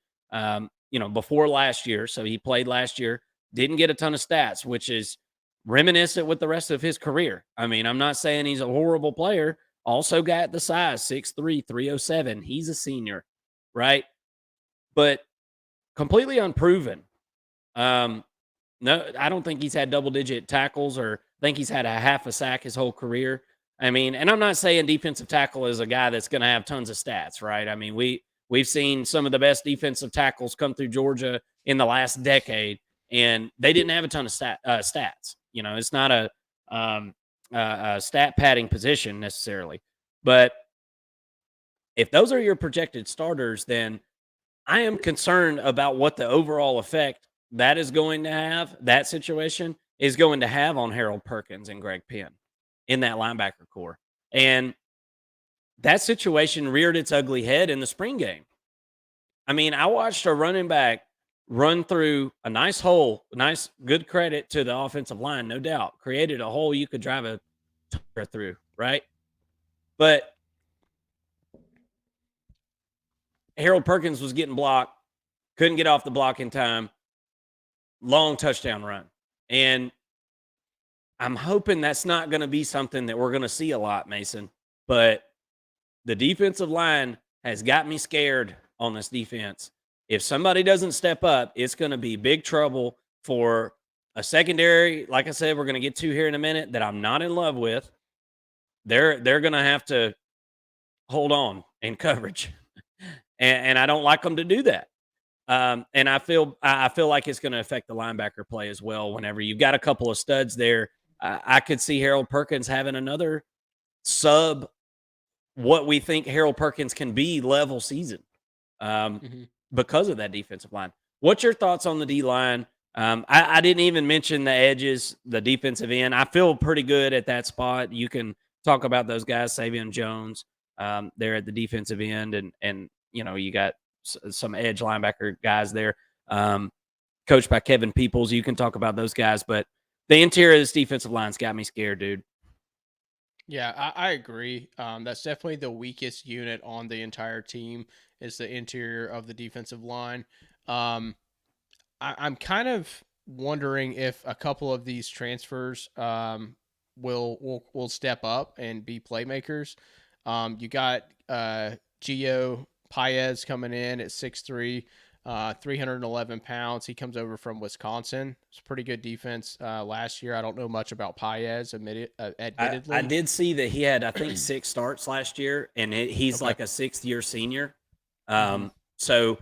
before last year. So he played last year, didn't get a ton of stats, which is reminiscent with the rest of his career. I mean, I'm not saying he's a horrible player. Also got the size, 6'3", 307. He's a senior, right? But completely unproven. No, I don't think he's had double-digit tackles or think he's had a half a sack his whole career. I mean, and I'm not saying defensive tackle is a guy that's going to have tons of stats, right? I mean, we've seen some of the best defensive tackles come through Georgia in the last decade, and they didn't have a ton of stats. It's not a stat padding position necessarily. But if those are your projected starters, then I am concerned about what the overall effect that is going to have, that situation is going to have on Harold Perkins and Greg Penn in that linebacker core. And that situation reared its ugly head in the spring game. I mean, I watched a running back run through a nice hole, good credit to the offensive line, no doubt. Created a hole you could drive a tire through, right? But Harold Perkins was getting blocked, couldn't get off the block in time. Long touchdown run. And I'm hoping that's not going to be something that we're going to see a lot, Mason. But the defensive line has got me scared on this defense. If somebody doesn't step up, it's going to be big trouble for a secondary. Like I said, we're going to get to here in a minute that I'm not in love with. They're going to have to hold on in coverage, and I don't like them to do that. And I feel like it's going to affect the linebacker play as well. Whenever you've got a couple of studs there, I could see Harold Perkins having another sub what we think Harold Perkins can be level season because of that defensive line. What's your thoughts on the D line? I didn't even mention the edges, the defensive end. I feel pretty good at that spot. You can talk about those guys, Savion Jones, there at the defensive end, and you got some edge linebacker guys there, coached by Kevin Peoples. You can talk about those guys, but the interior of this defensive line's got me scared, dude. Yeah, I agree. That's definitely the weakest unit on the entire team is the interior of the defensive line. I'm kind of wondering if a couple of these transfers will step up and be playmakers. You got Gio Paez coming in at 6'3", 311 pounds. He comes over from Wisconsin. It's a pretty good defense last year. I don't know much about Paez, admittedly. I did see that he had, I think, 6 starts last year, and he's Okay. like a 6th-year senior. So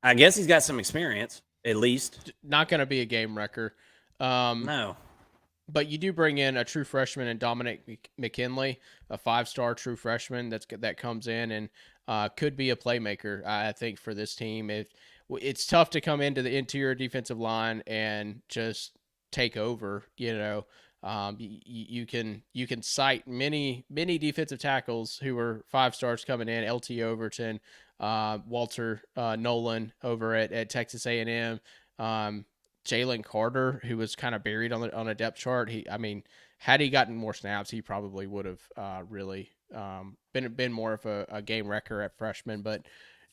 I guess he's got some experience, at least. Not going to be a game wrecker. No. But you do bring in a true freshman in Dominic McKinley, a 5-star true freshman that comes in and could be a playmaker, I think, for this team. It's tough to come into the interior defensive line and just take over. You can cite many defensive tackles who were 5-stars coming in. LT Overton, Walter Nolan over at Texas A&M. Jalen Carter, who was kind of buried on a depth chart. Had he gotten more snaps, he probably would have really been more of a game wrecker at freshman. But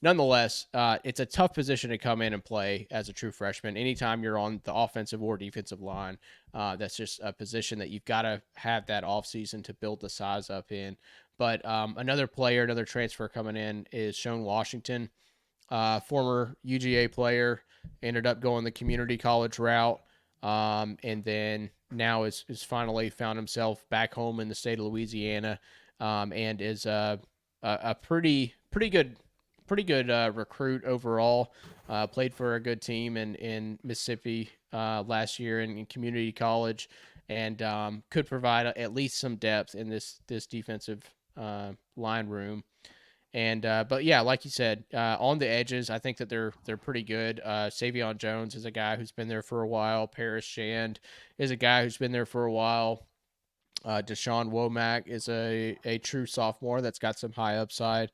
nonetheless, it's a tough position to come in and play as a true freshman. Anytime you're on the offensive or defensive line, that's just a position that you've got to have that offseason to build the size up in. But another transfer coming in is Sean Washington, former UGA player, ended up going the community college route, and then now is finally found himself back home in the state of Louisiana, and is a pretty good recruit overall. Played for a good team in Mississippi last year in community college, and could provide at least some depth in this defensive line room. And but yeah, like you said, on the edges, I think that they're pretty good. Savion Jones is a guy who's been there for a while. Paris Shand is a guy who's been there for a while. Deshaun Womack is a true sophomore that's got some high upside.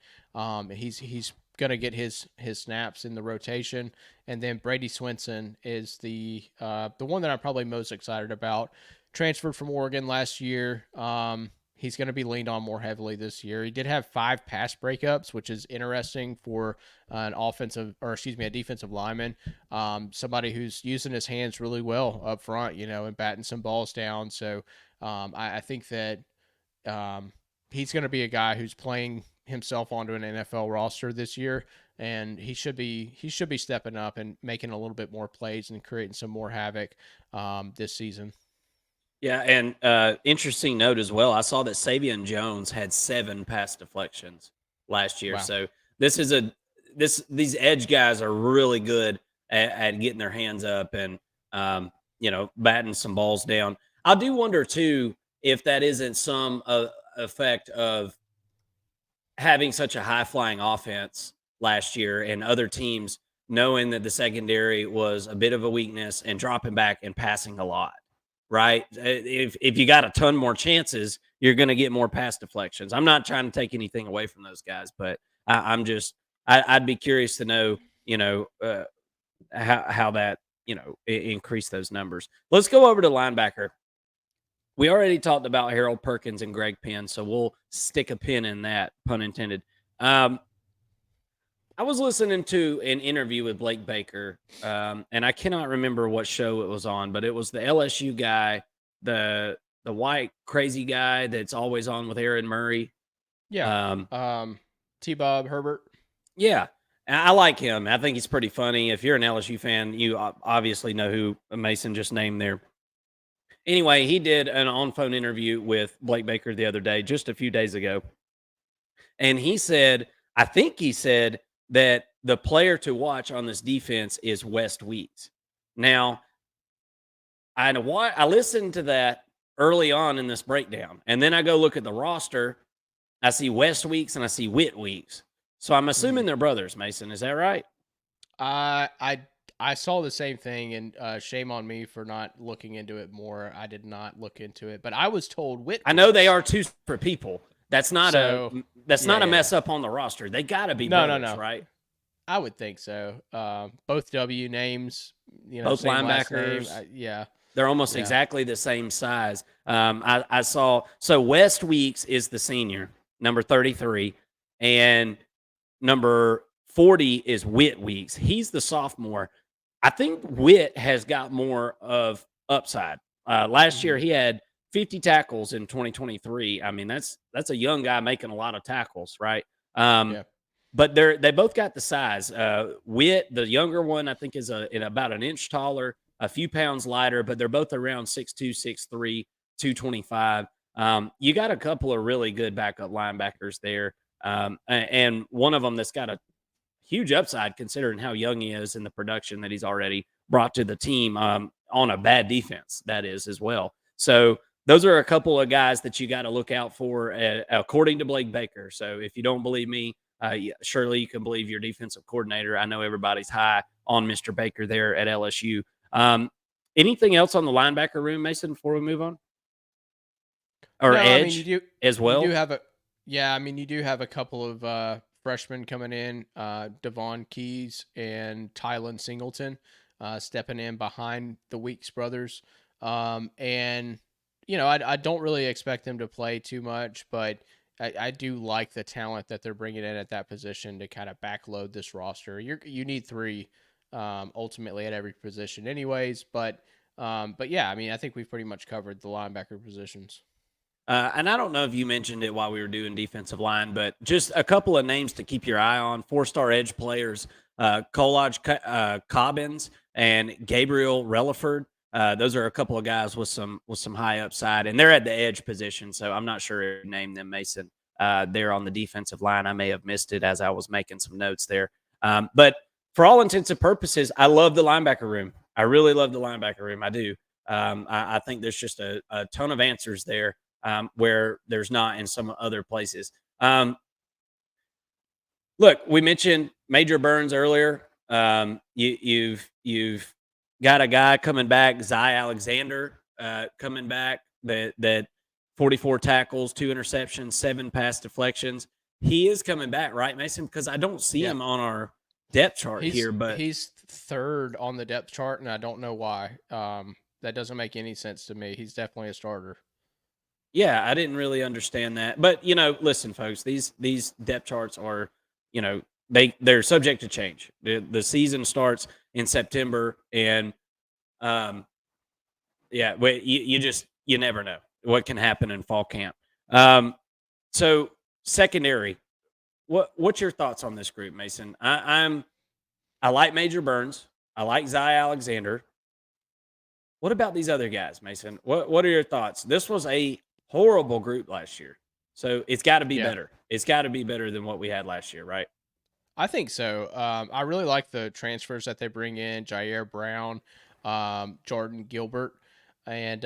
He's gonna get his snaps in the rotation. And then Brady Swinson is the one that I'm probably most excited about. Transferred from Oregon last year. He's going to be leaned on more heavily this year. He did have 5 pass breakups, which is interesting for a defensive lineman. Somebody who's using his hands really well up front, and batting some balls down. So I think that he's going to be a guy who's playing himself onto an NFL roster this year, and he should be stepping up and making a little bit more plays and creating some more havoc this season. Yeah, and interesting note as well, I saw that Savion Jones had 7 pass deflections last year. Wow. So these edge guys are really good at getting their hands up and batting some balls down. I do wonder too if that isn't some effect of having such a high flying offense last year and other teams knowing that the secondary was a bit of a weakness and dropping back and passing a lot. Right? If you got a ton more chances, you're going to get more pass deflections. I'm not trying to take anything away from those guys, but I'd be curious to know, how that, increase those numbers. Let's go over to linebacker. We already talked about Harold Perkins and Greg Penn, so we'll stick a pin in that, pun intended. I was listening to an interview with Blake Baker, and I cannot remember what show it was on, but it was the LSU guy, the white crazy guy that's always on with Aaron Murray. Yeah. T-Bob Herbert. Yeah. And I like him. I think he's pretty funny. If you're an LSU fan, you obviously know who Mason just named there. Anyway, he did an on-phone interview with Blake Baker the other day, just a few days ago. And he said, I think he said that the player to watch on this defense is West Weeks. Now, I listened to that early on in this breakdown, and then I go look at the roster. I see West Weeks and I see Witt Weeks. So I'm assuming they're brothers, Mason. Is that right? I I saw the same thing, and shame on me for not looking into it more. I did not look into it, but I was told I know they Whitworth. are two separate people. That's not So a yeah. mess up on the roster. They got to be No, brothers, no. right? I would think so. Both W names, Both same last name. linebackers. Yeah, They're almost yeah. exactly the same size. I saw so West Weeks is the senior, number 33, and number 40 is Witt Weeks. He's the sophomore. I think Witt has got more of upside. Last year he had 50 tackles in 2023. I mean, that's a young guy making a lot of tackles, right? Yeah. But they both got the size. Witt, the younger one, I think is about an inch taller, a few pounds lighter, but they're both around 6'2", 6'3", 225. You got a couple of really good backup linebackers there. And one of them that's got a huge upside considering how young he is and the production that he's already brought to the team on a bad defense, that is, as well. So those are a couple of guys that you got to look out for, according to Blake Baker. So if you don't believe me, surely you can believe your defensive coordinator. I know everybody's high on Mr. Baker there at LSU. Anything else on the linebacker room, Mason, before we move on? Or No, I mean edge as well? You do have you do have a couple of freshmen coming in, Devon Keys and Tylen Singleton, stepping in behind the Weeks brothers. And I don't really expect them to play too much, but I do like the talent that they're bringing in at that position to kind of backload this roster. You need three, ultimately at every position, anyways. But yeah, I mean, I think we've pretty much covered the linebacker positions. And I don't know if you mentioned it while we were doing defensive line, but just a couple of names to keep your eye on. 4-star edge players, Kolaj Cobbins and Gabriel Relaford. Those are a couple of guys with some high upside, and they're at the edge position. So I'm not sure if you named them, Mason. They're on the defensive line. I may have missed it as I was making some notes there. But for all intents and purposes, I love the linebacker room. I really love the linebacker room. I do. I think there's just a ton of answers there. Where there's not in some other places. Look, we mentioned Major Burns earlier. You've got a guy coming back, Zy Alexander, coming back that 44 tackles, 2 interceptions, 7 pass deflections. He is coming back, right, Mason? Because I don't see him on our depth chart here, but he's third on the depth chart, and I don't know why. That doesn't make any sense to me. He's definitely a starter. Yeah, I didn't really understand that. But, listen, folks, these depth charts are, they're subject to change. The season starts in September, and yeah, you never know what can happen in fall camp. So secondary, what's your thoughts on this group, Mason? I like Major Burns. I like Zy Alexander. What about these other guys, Mason? What are your thoughts? This was a horrible group last year. So it's got to be better. It's got to be better than what we had last year, right? I think so. I really like the transfers that they bring in: Jair Brown, Jordan Gilbert, and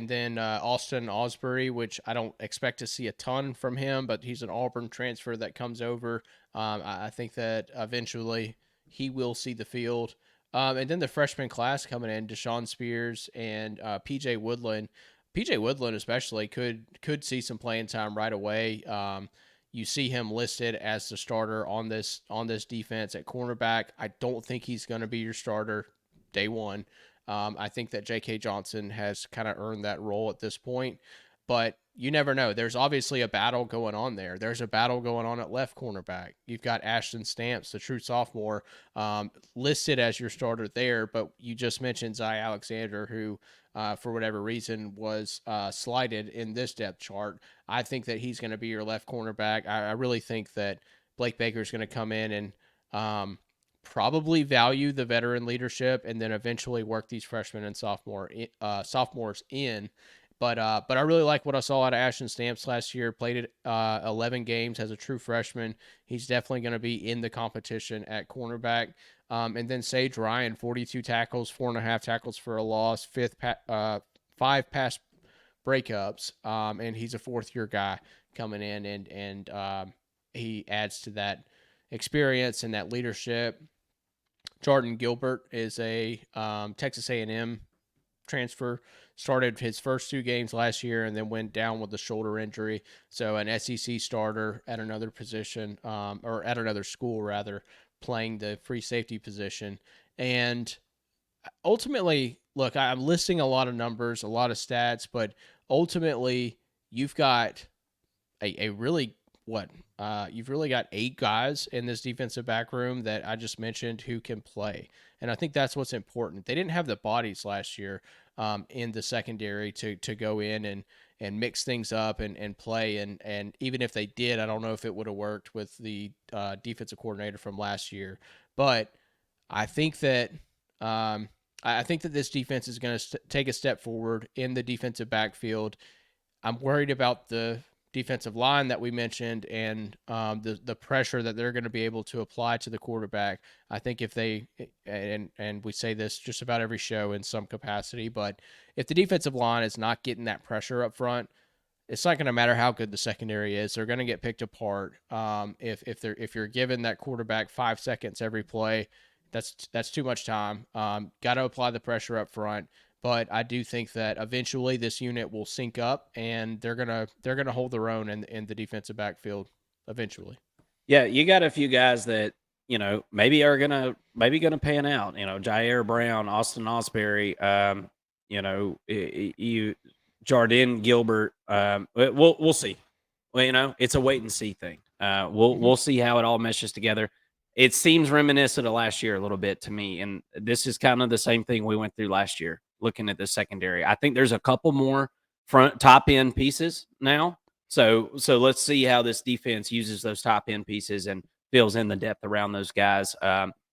then Austin Osbury, which I don't expect to see a ton from him, but he's an Auburn transfer that comes over. I think that eventually he will see the field. And then the freshman class coming in: Deshaun Spears and PJ Woodland. PJ Woodland especially could see some playing time right away. You see him listed as the starter on this defense at cornerback. I don't think he's going to be your starter day one. I think that J.K. Johnson has kind of earned that role at this point, but you never know. There's obviously a battle going on there. There's a battle going on at left cornerback. You've got Ashton Stamps, the true sophomore, listed as your starter there, but you just mentioned Zy Alexander, who for whatever reason was slighted in this depth chart. I think that he's going to be your left cornerback. I really think that Blake Baker is going to come in and Probably value the veteran leadership and then eventually work these freshmen and sophomores in. But I really like what I saw out of Ashton Stamps last year. Played 11 games as a true freshman. He's definitely going to be in the competition at cornerback. And then Sage Ryan, 42 tackles, 4.5 tackles for a loss, 5 pass breakups, and he's a fourth-year guy coming in, and he adds to that experience and that leadership. Jordan Gilbert is a Texas A&M transfer. Started his first 2 games last year and then went down with a shoulder injury. So an SEC starter at another position, or at another school rather, playing the free safety position. And ultimately, look, I'm listing a lot of numbers, a lot of stats, but ultimately you've got a really you've really got 8 guys in this defensive back room that I just mentioned who can play. And I think that's what's important. They didn't have the bodies last year in the secondary to go in and mix things up and play. And even if they did, I don't know if it would have worked with the defensive coordinator from last year. But I think that I think that this defense is going to take a step forward in the defensive backfield. I'm worried about the defensive line that we mentioned and the pressure that they're going to be able to apply to the quarterback. I think if they, and we say this just about every show in some capacity, but if the defensive line is not getting that pressure up front, it's not going to matter how good the secondary is. They're going to get picked apart. If you're given that quarterback 5 seconds every play, that's too much time. Got to apply the pressure up front. But I do think that eventually this unit will sync up and they're gonna hold their own in the defensive backfield eventually. Yeah, you got a few guys that maybe are gonna pan out. Jair Brown, Austin Osbury, you Jardine Gilbert. We'll see. Well, it's a wait and see thing. We'll see how it all meshes together. It seems reminiscent of last year a little bit to me, and this is kind of the same thing we went through last year. Looking at the secondary, I think there's a couple more front top end pieces now. So let's see how this defense uses those top end pieces and fills in the depth around those guys.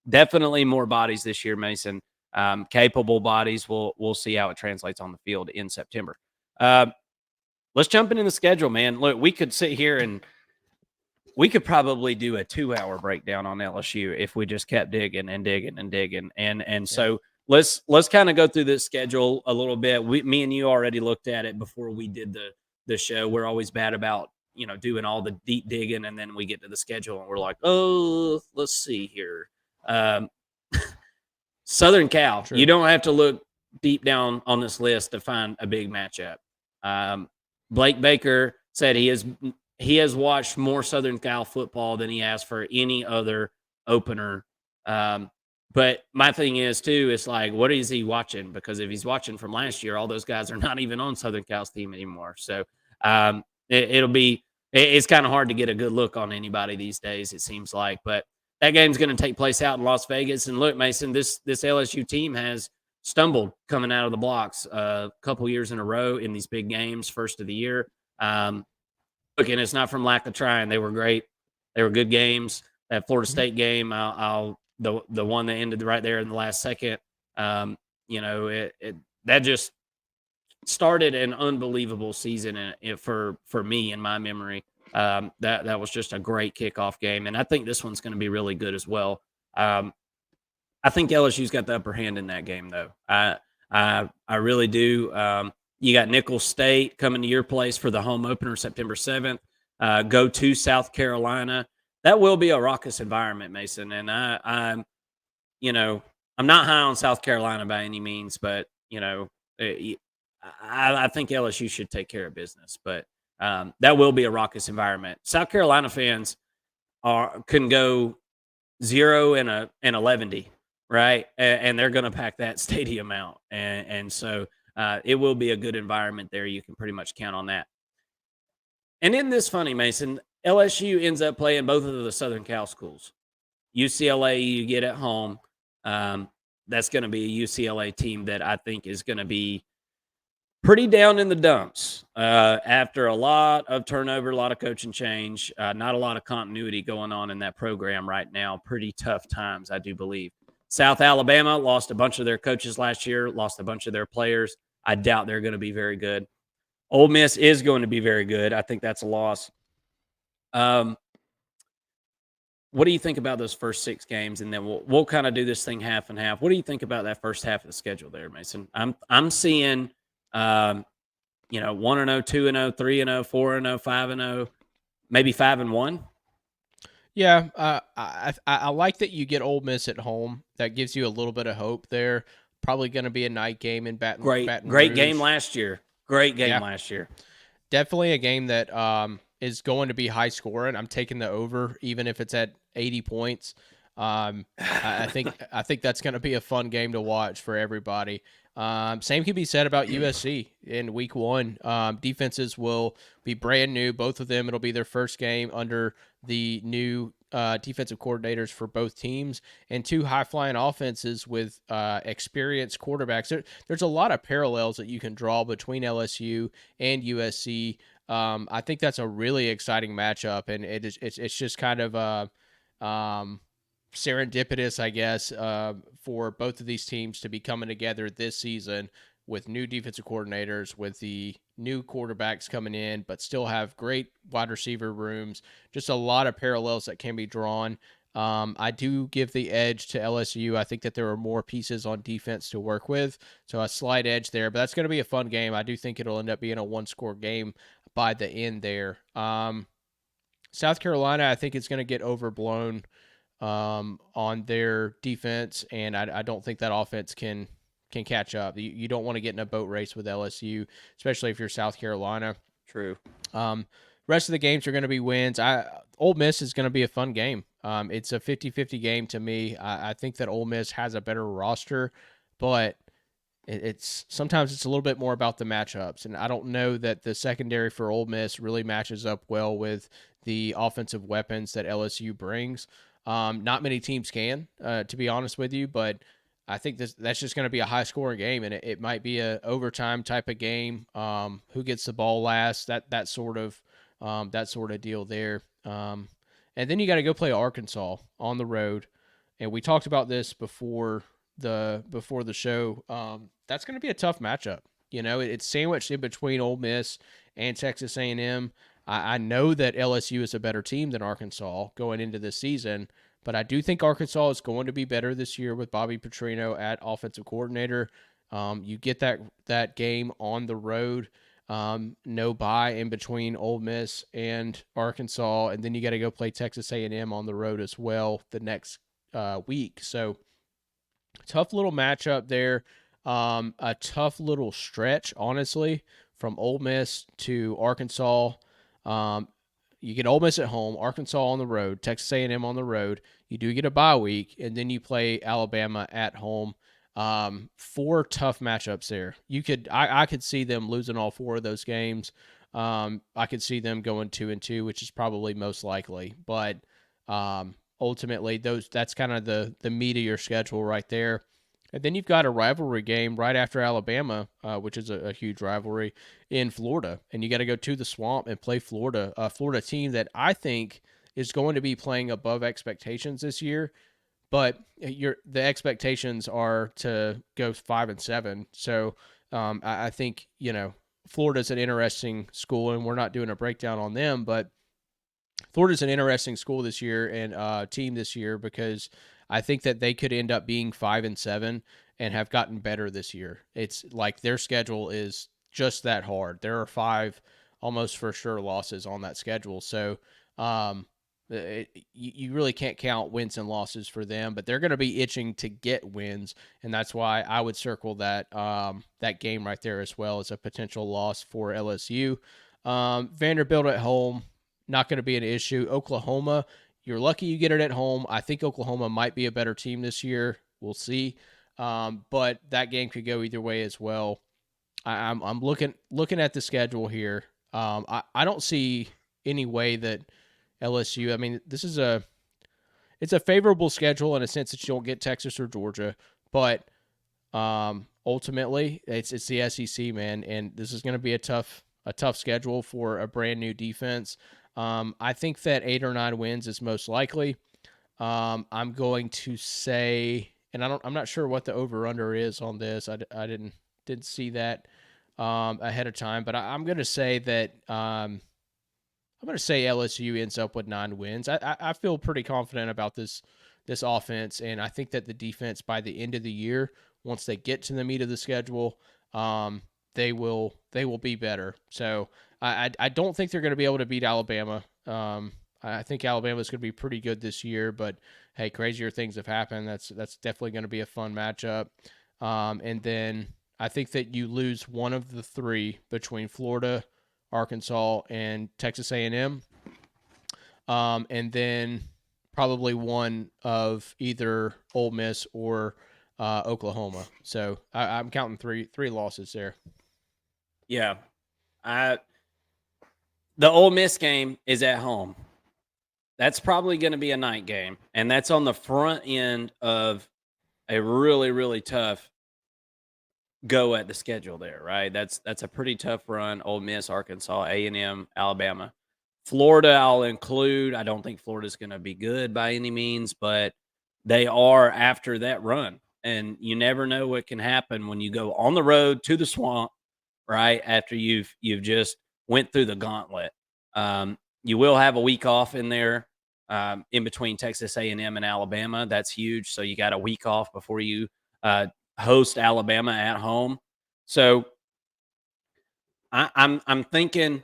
Definitely more bodies this year, Mason. Capable bodies. We'll see how it translates on the field in September. Let's jump into the schedule, man. Look, we could sit here and we could probably do a 2-hour breakdown on LSU if we just kept digging and digging and digging. And so let's kind of go through this schedule a little bit. Me and you already looked at it before we did the show. We're always bad about doing all the deep digging, and then we get to the schedule and we're like, oh, let's see here. Southern Cal. True. You don't have to look deep down on this list to find a big matchup. Blake Baker said he has watched more Southern Cal football than he has for any other opener. But my thing is, too, it's like, what is he watching? Because if he's watching from last year, all those guys are not even on Southern Cal's team anymore. So it's kind of hard to get a good look on anybody these days, it seems like. But that game's going to take place out in Las Vegas. And look, Mason, this LSU team has stumbled coming out of the blocks a couple years in a row in these big games, first of the year. Look, and it's not from lack of trying. They were great. They were good games. That Florida State game, the one that ended right there in the last second, that just started an unbelievable season for me in my memory. That was just a great kickoff game, and I think this one's going to be really good as well. I think LSU's got the upper hand in that game, though. I really do. You got Nicholls State coming to your place for the home opener September 7th. Go to South Carolina. That will be a raucous environment, Mason. And I'm not high on South Carolina by any means, but I think LSU should take care of business. But that will be a raucous environment. South Carolina fans can go 0 and 11, right? And they're going to pack that stadium out, and so. It will be a good environment there. You can pretty much count on that. And in this funny, Mason, LSU ends up playing both of the Southern Cal schools. UCLA you get at home. That's going to be a UCLA team that I think is going to be pretty down in the dumps after a lot of turnover, a lot of coaching change, not a lot of continuity going on in that program right now. Pretty tough times, I do believe. South Alabama lost a bunch of their coaches last year, lost a bunch of their players. I doubt they're going to be very good. Ole Miss is going to be very good. I think that's a loss. What do you think about those first 6 games? And then we'll kind of do this thing half and half. What do you think about that first half of the schedule there, Mason? I'm seeing 1-0, 2-0, 3-0, 4-0, 5-0, maybe 5-1. Yeah, I like that you get Ole Miss at home. That gives you a little bit of hope there. Probably going to be a night game in Baton Great game Rouge. last year. Great game last year. Definitely a game that is going to be high scoring. I'm taking the over, even if it's at 80 points. I think that's going to be a fun game to watch for everybody. Same can be said about USC in week 1. Defenses will be brand new. Both of them, it'll be their first game under the new defensive coordinators for both teams, and 2 high-flying offenses with experienced quarterbacks. There's a lot of parallels that you can draw between LSU and USC. I think that's a really exciting matchup, and it's just kind of serendipitous, I guess, for both of these teams to be coming together this season with new defensive coordinators, with the new quarterbacks coming in, but still have great wide receiver rooms. Just a lot of parallels that can be drawn. I do give the edge to LSU. I think that there are more pieces on defense to work with, so a slight edge there. But that's going to be a fun game. I do think it'll end up being a 1-score game by the end there. South Carolina, I think it's going to get overblown on their defense, and I don't think that offense can catch up. You don't want to get in a boat race with LSU, especially if you're South Carolina. True. Rest of the games are going to be wins. Ole Miss is going to be a fun game. It's a 50-50 game to me. I think that Ole Miss has a better roster, but sometimes it's a little bit more about the matchups, and I don't know that the secondary for Ole Miss really matches up well with the offensive weapons that LSU brings. Not many teams can, to be honest with you, but I think that's just going to be a high-scoring game, and it might be a overtime type of game. Who gets the ball last? That sort of deal there. And then you got to go play Arkansas on the road, and we talked about this before the show. That's going to be a tough matchup. It's sandwiched in between Ole Miss and Texas A&M. I know that LSU is a better team than Arkansas going into this season, but I do think Arkansas is going to be better this year with Bobby Petrino at offensive coordinator. You get that game on the road, no bye in between Ole Miss and Arkansas, and then you got to go play Texas A&M on the road as well the next week. So tough little matchup there. A tough little stretch, honestly, from Ole Miss to Arkansas. You get Ole Miss at home, Arkansas on the road, Texas A&M on the road. You do get a bye week, and then you play Alabama at home. 4 tough matchups there. I could see them losing all 4 of those games. I could see them going 2-2, which is probably most likely. But ultimately, that's kind of the meat of your schedule right there. And then you've got a rivalry game right after Alabama, which is a huge rivalry in Florida. And you got to go to the Swamp and play Florida, a Florida team that I think is going to be playing above expectations this year. But the expectations are to go 5-7. So I think, Florida's an interesting school, and we're not doing a breakdown on them, but Florida's an interesting school this year and team this year because I think that they could end up being 5-7 and have gotten better this year. It's like their schedule is just that hard. There are 5 almost for sure losses on that schedule. So you really can't count wins and losses for them, but they're going to be itching to get wins, and that's why I would circle that game right there as well as a potential loss for LSU. Vanderbilt at home, not going to be an issue. Oklahoma, you're lucky you get it at home. I think Oklahoma might be a better team this year. We'll see. But that game could go either way as well. I'm looking at the schedule here. I don't see any way that LSU, I mean, it's a favorable schedule in a sense that you don't get Texas or Georgia, but ultimately. It's the SEC, man, and this is going to be a tough schedule for a brand new defense. I think that 8 or 9 wins is most likely. I'm going to say, and I'm not sure what the over under is on this. I didn't see that ahead of time, but I'm going to say that I'm going to say LSU ends up with 9 wins. I feel pretty confident about this offense, and I think that the defense by the end of the year, once they get to the meat of the schedule, they will be better. So I don't think they're going to be able to beat Alabama. I think Alabama is going to be pretty good this year, but hey, crazier things have happened. That's definitely going to be a fun matchup. And then I think that you lose one of the 3 between Florida, Arkansas, and Texas A&M, and then probably one of either Ole Miss or Oklahoma. So I'm counting three losses there. Yeah, the Ole Miss game is at home. That's probably going to be a night game, and that's on the front end of a really, really tough go at the schedule there, right? That's a pretty tough run. Ole Miss, Arkansas, A&M, Alabama. Florida, I'll include. I don't think Florida's going to be good by any means, but they are after that run. And you never know what can happen when you go on the road to the swamp, right? After you've just went through the gauntlet. You will have a week off in there in between Texas A&M and Alabama. That's huge. So you got a week off before you host Alabama at home. So I'm thinking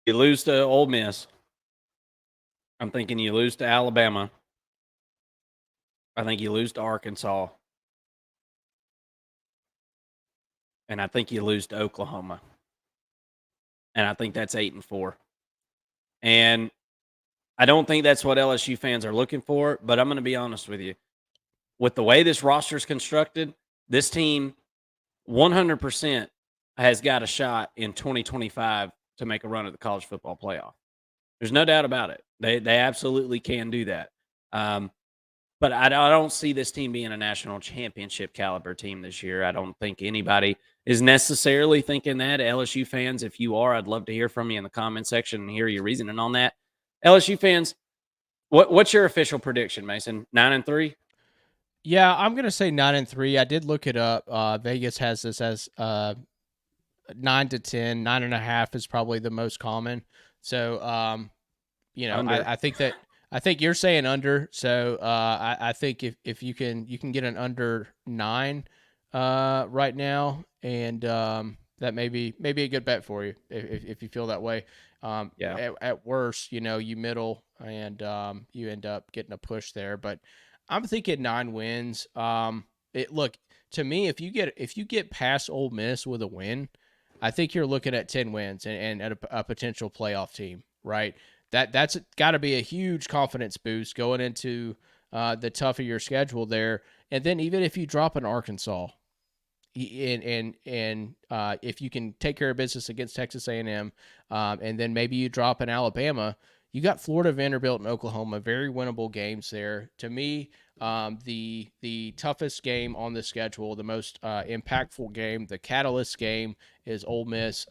you lose to Ole Miss. I'm thinking you lose to Alabama. I think you lose to Arkansas. And I think you lose to Oklahoma. And I think that's 8-4. And I don't think that's what LSU fans are looking for, but I'm going to be honest with you. With the way this roster is constructed, this team 100% has got a shot in 2025 to make a run at the college football playoff. There's no doubt about it. They absolutely can do that. But I don't see this team being a national championship caliber team this year. I don't think anybody is necessarily thinking that. LSU fans, if you are, I'd love to hear from you in the comment section and hear your reasoning on that. LSU fans, what's your official prediction, Mason? 9-3? Yeah, I'm gonna say 9-3. I did look it up. Vegas has this as 9-10. 9.5 is probably the most common. So I think you're saying under. So I think if you can get an under 9 right now, and that may be a good bet for you if you feel that way. At worst, you middle and you end up getting a push there, but I'm thinking 9 wins. Look, to me, if you get past Ole Miss with a win, I think you're looking at 10 wins and at a potential playoff team, right? That's got to be a huge confidence boost going into the tough of your schedule there. And then even if you drop an Arkansas, and if you can take care of business against Texas A&M, and then maybe you drop an Alabama, you got Florida, Vanderbilt, and Oklahoma, very winnable games there. To me, the toughest game on the schedule, the most impactful game, the catalyst game is Ole Miss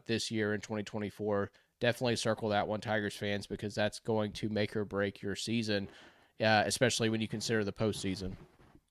this year in 2024. Definitely circle that one, Tigers fans, because that's going to make or break your season, especially when you consider the postseason.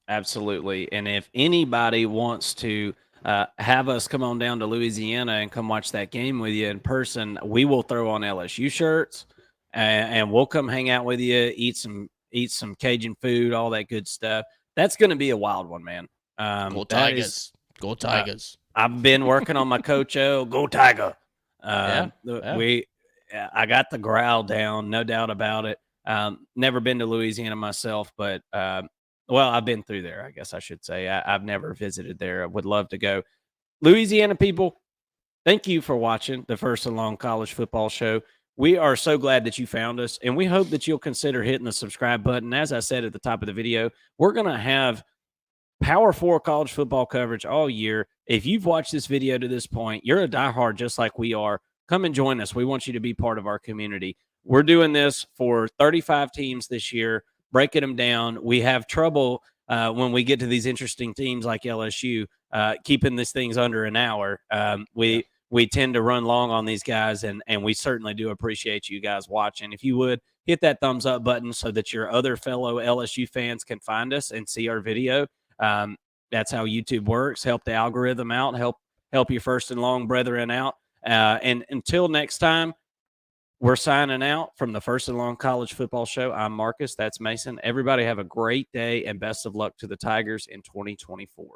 Absolutely. And if anybody wants to have us come on down to Louisiana and come watch that game with you in person, we will throw on LSU shirts and we'll come hang out with you, eat some Cajun food, all that good stuff. That's going to be a wild one, man. Go Tigers. Go Tigers. I've been working on my Coach O. Go Tiger. Yeah. I got the growl down, no doubt about it. Never been to Louisiana myself, but well, I've been through there, I guess I should say. I've never visited there. I would love to go. Louisiana people, thank you for watching the First and Long College Football Show. We are so glad that you found us, and we hope that you'll consider hitting the subscribe button. As I said at the top of the video, we're going to have Power 4 college football coverage all year. If you've watched this video to this point, you're a diehard just like we are. Come and join us. We want you to be part of our community. We're doing this for 35 teams this year, breaking them down. We have trouble when we get to these interesting teams like LSU, keeping these things under an hour. We tend to run long on these guys, and we certainly do appreciate you guys watching. If you would hit that thumbs up button so that your other fellow LSU fans can find us and see our video. That's how YouTube works. Help the algorithm out. Help your first and long brethren out. And until next time, we're signing out from the First and Long College Football Show. I'm Marcus. That's Mason. Everybody have a great day and best of luck to the Tigers in 2024.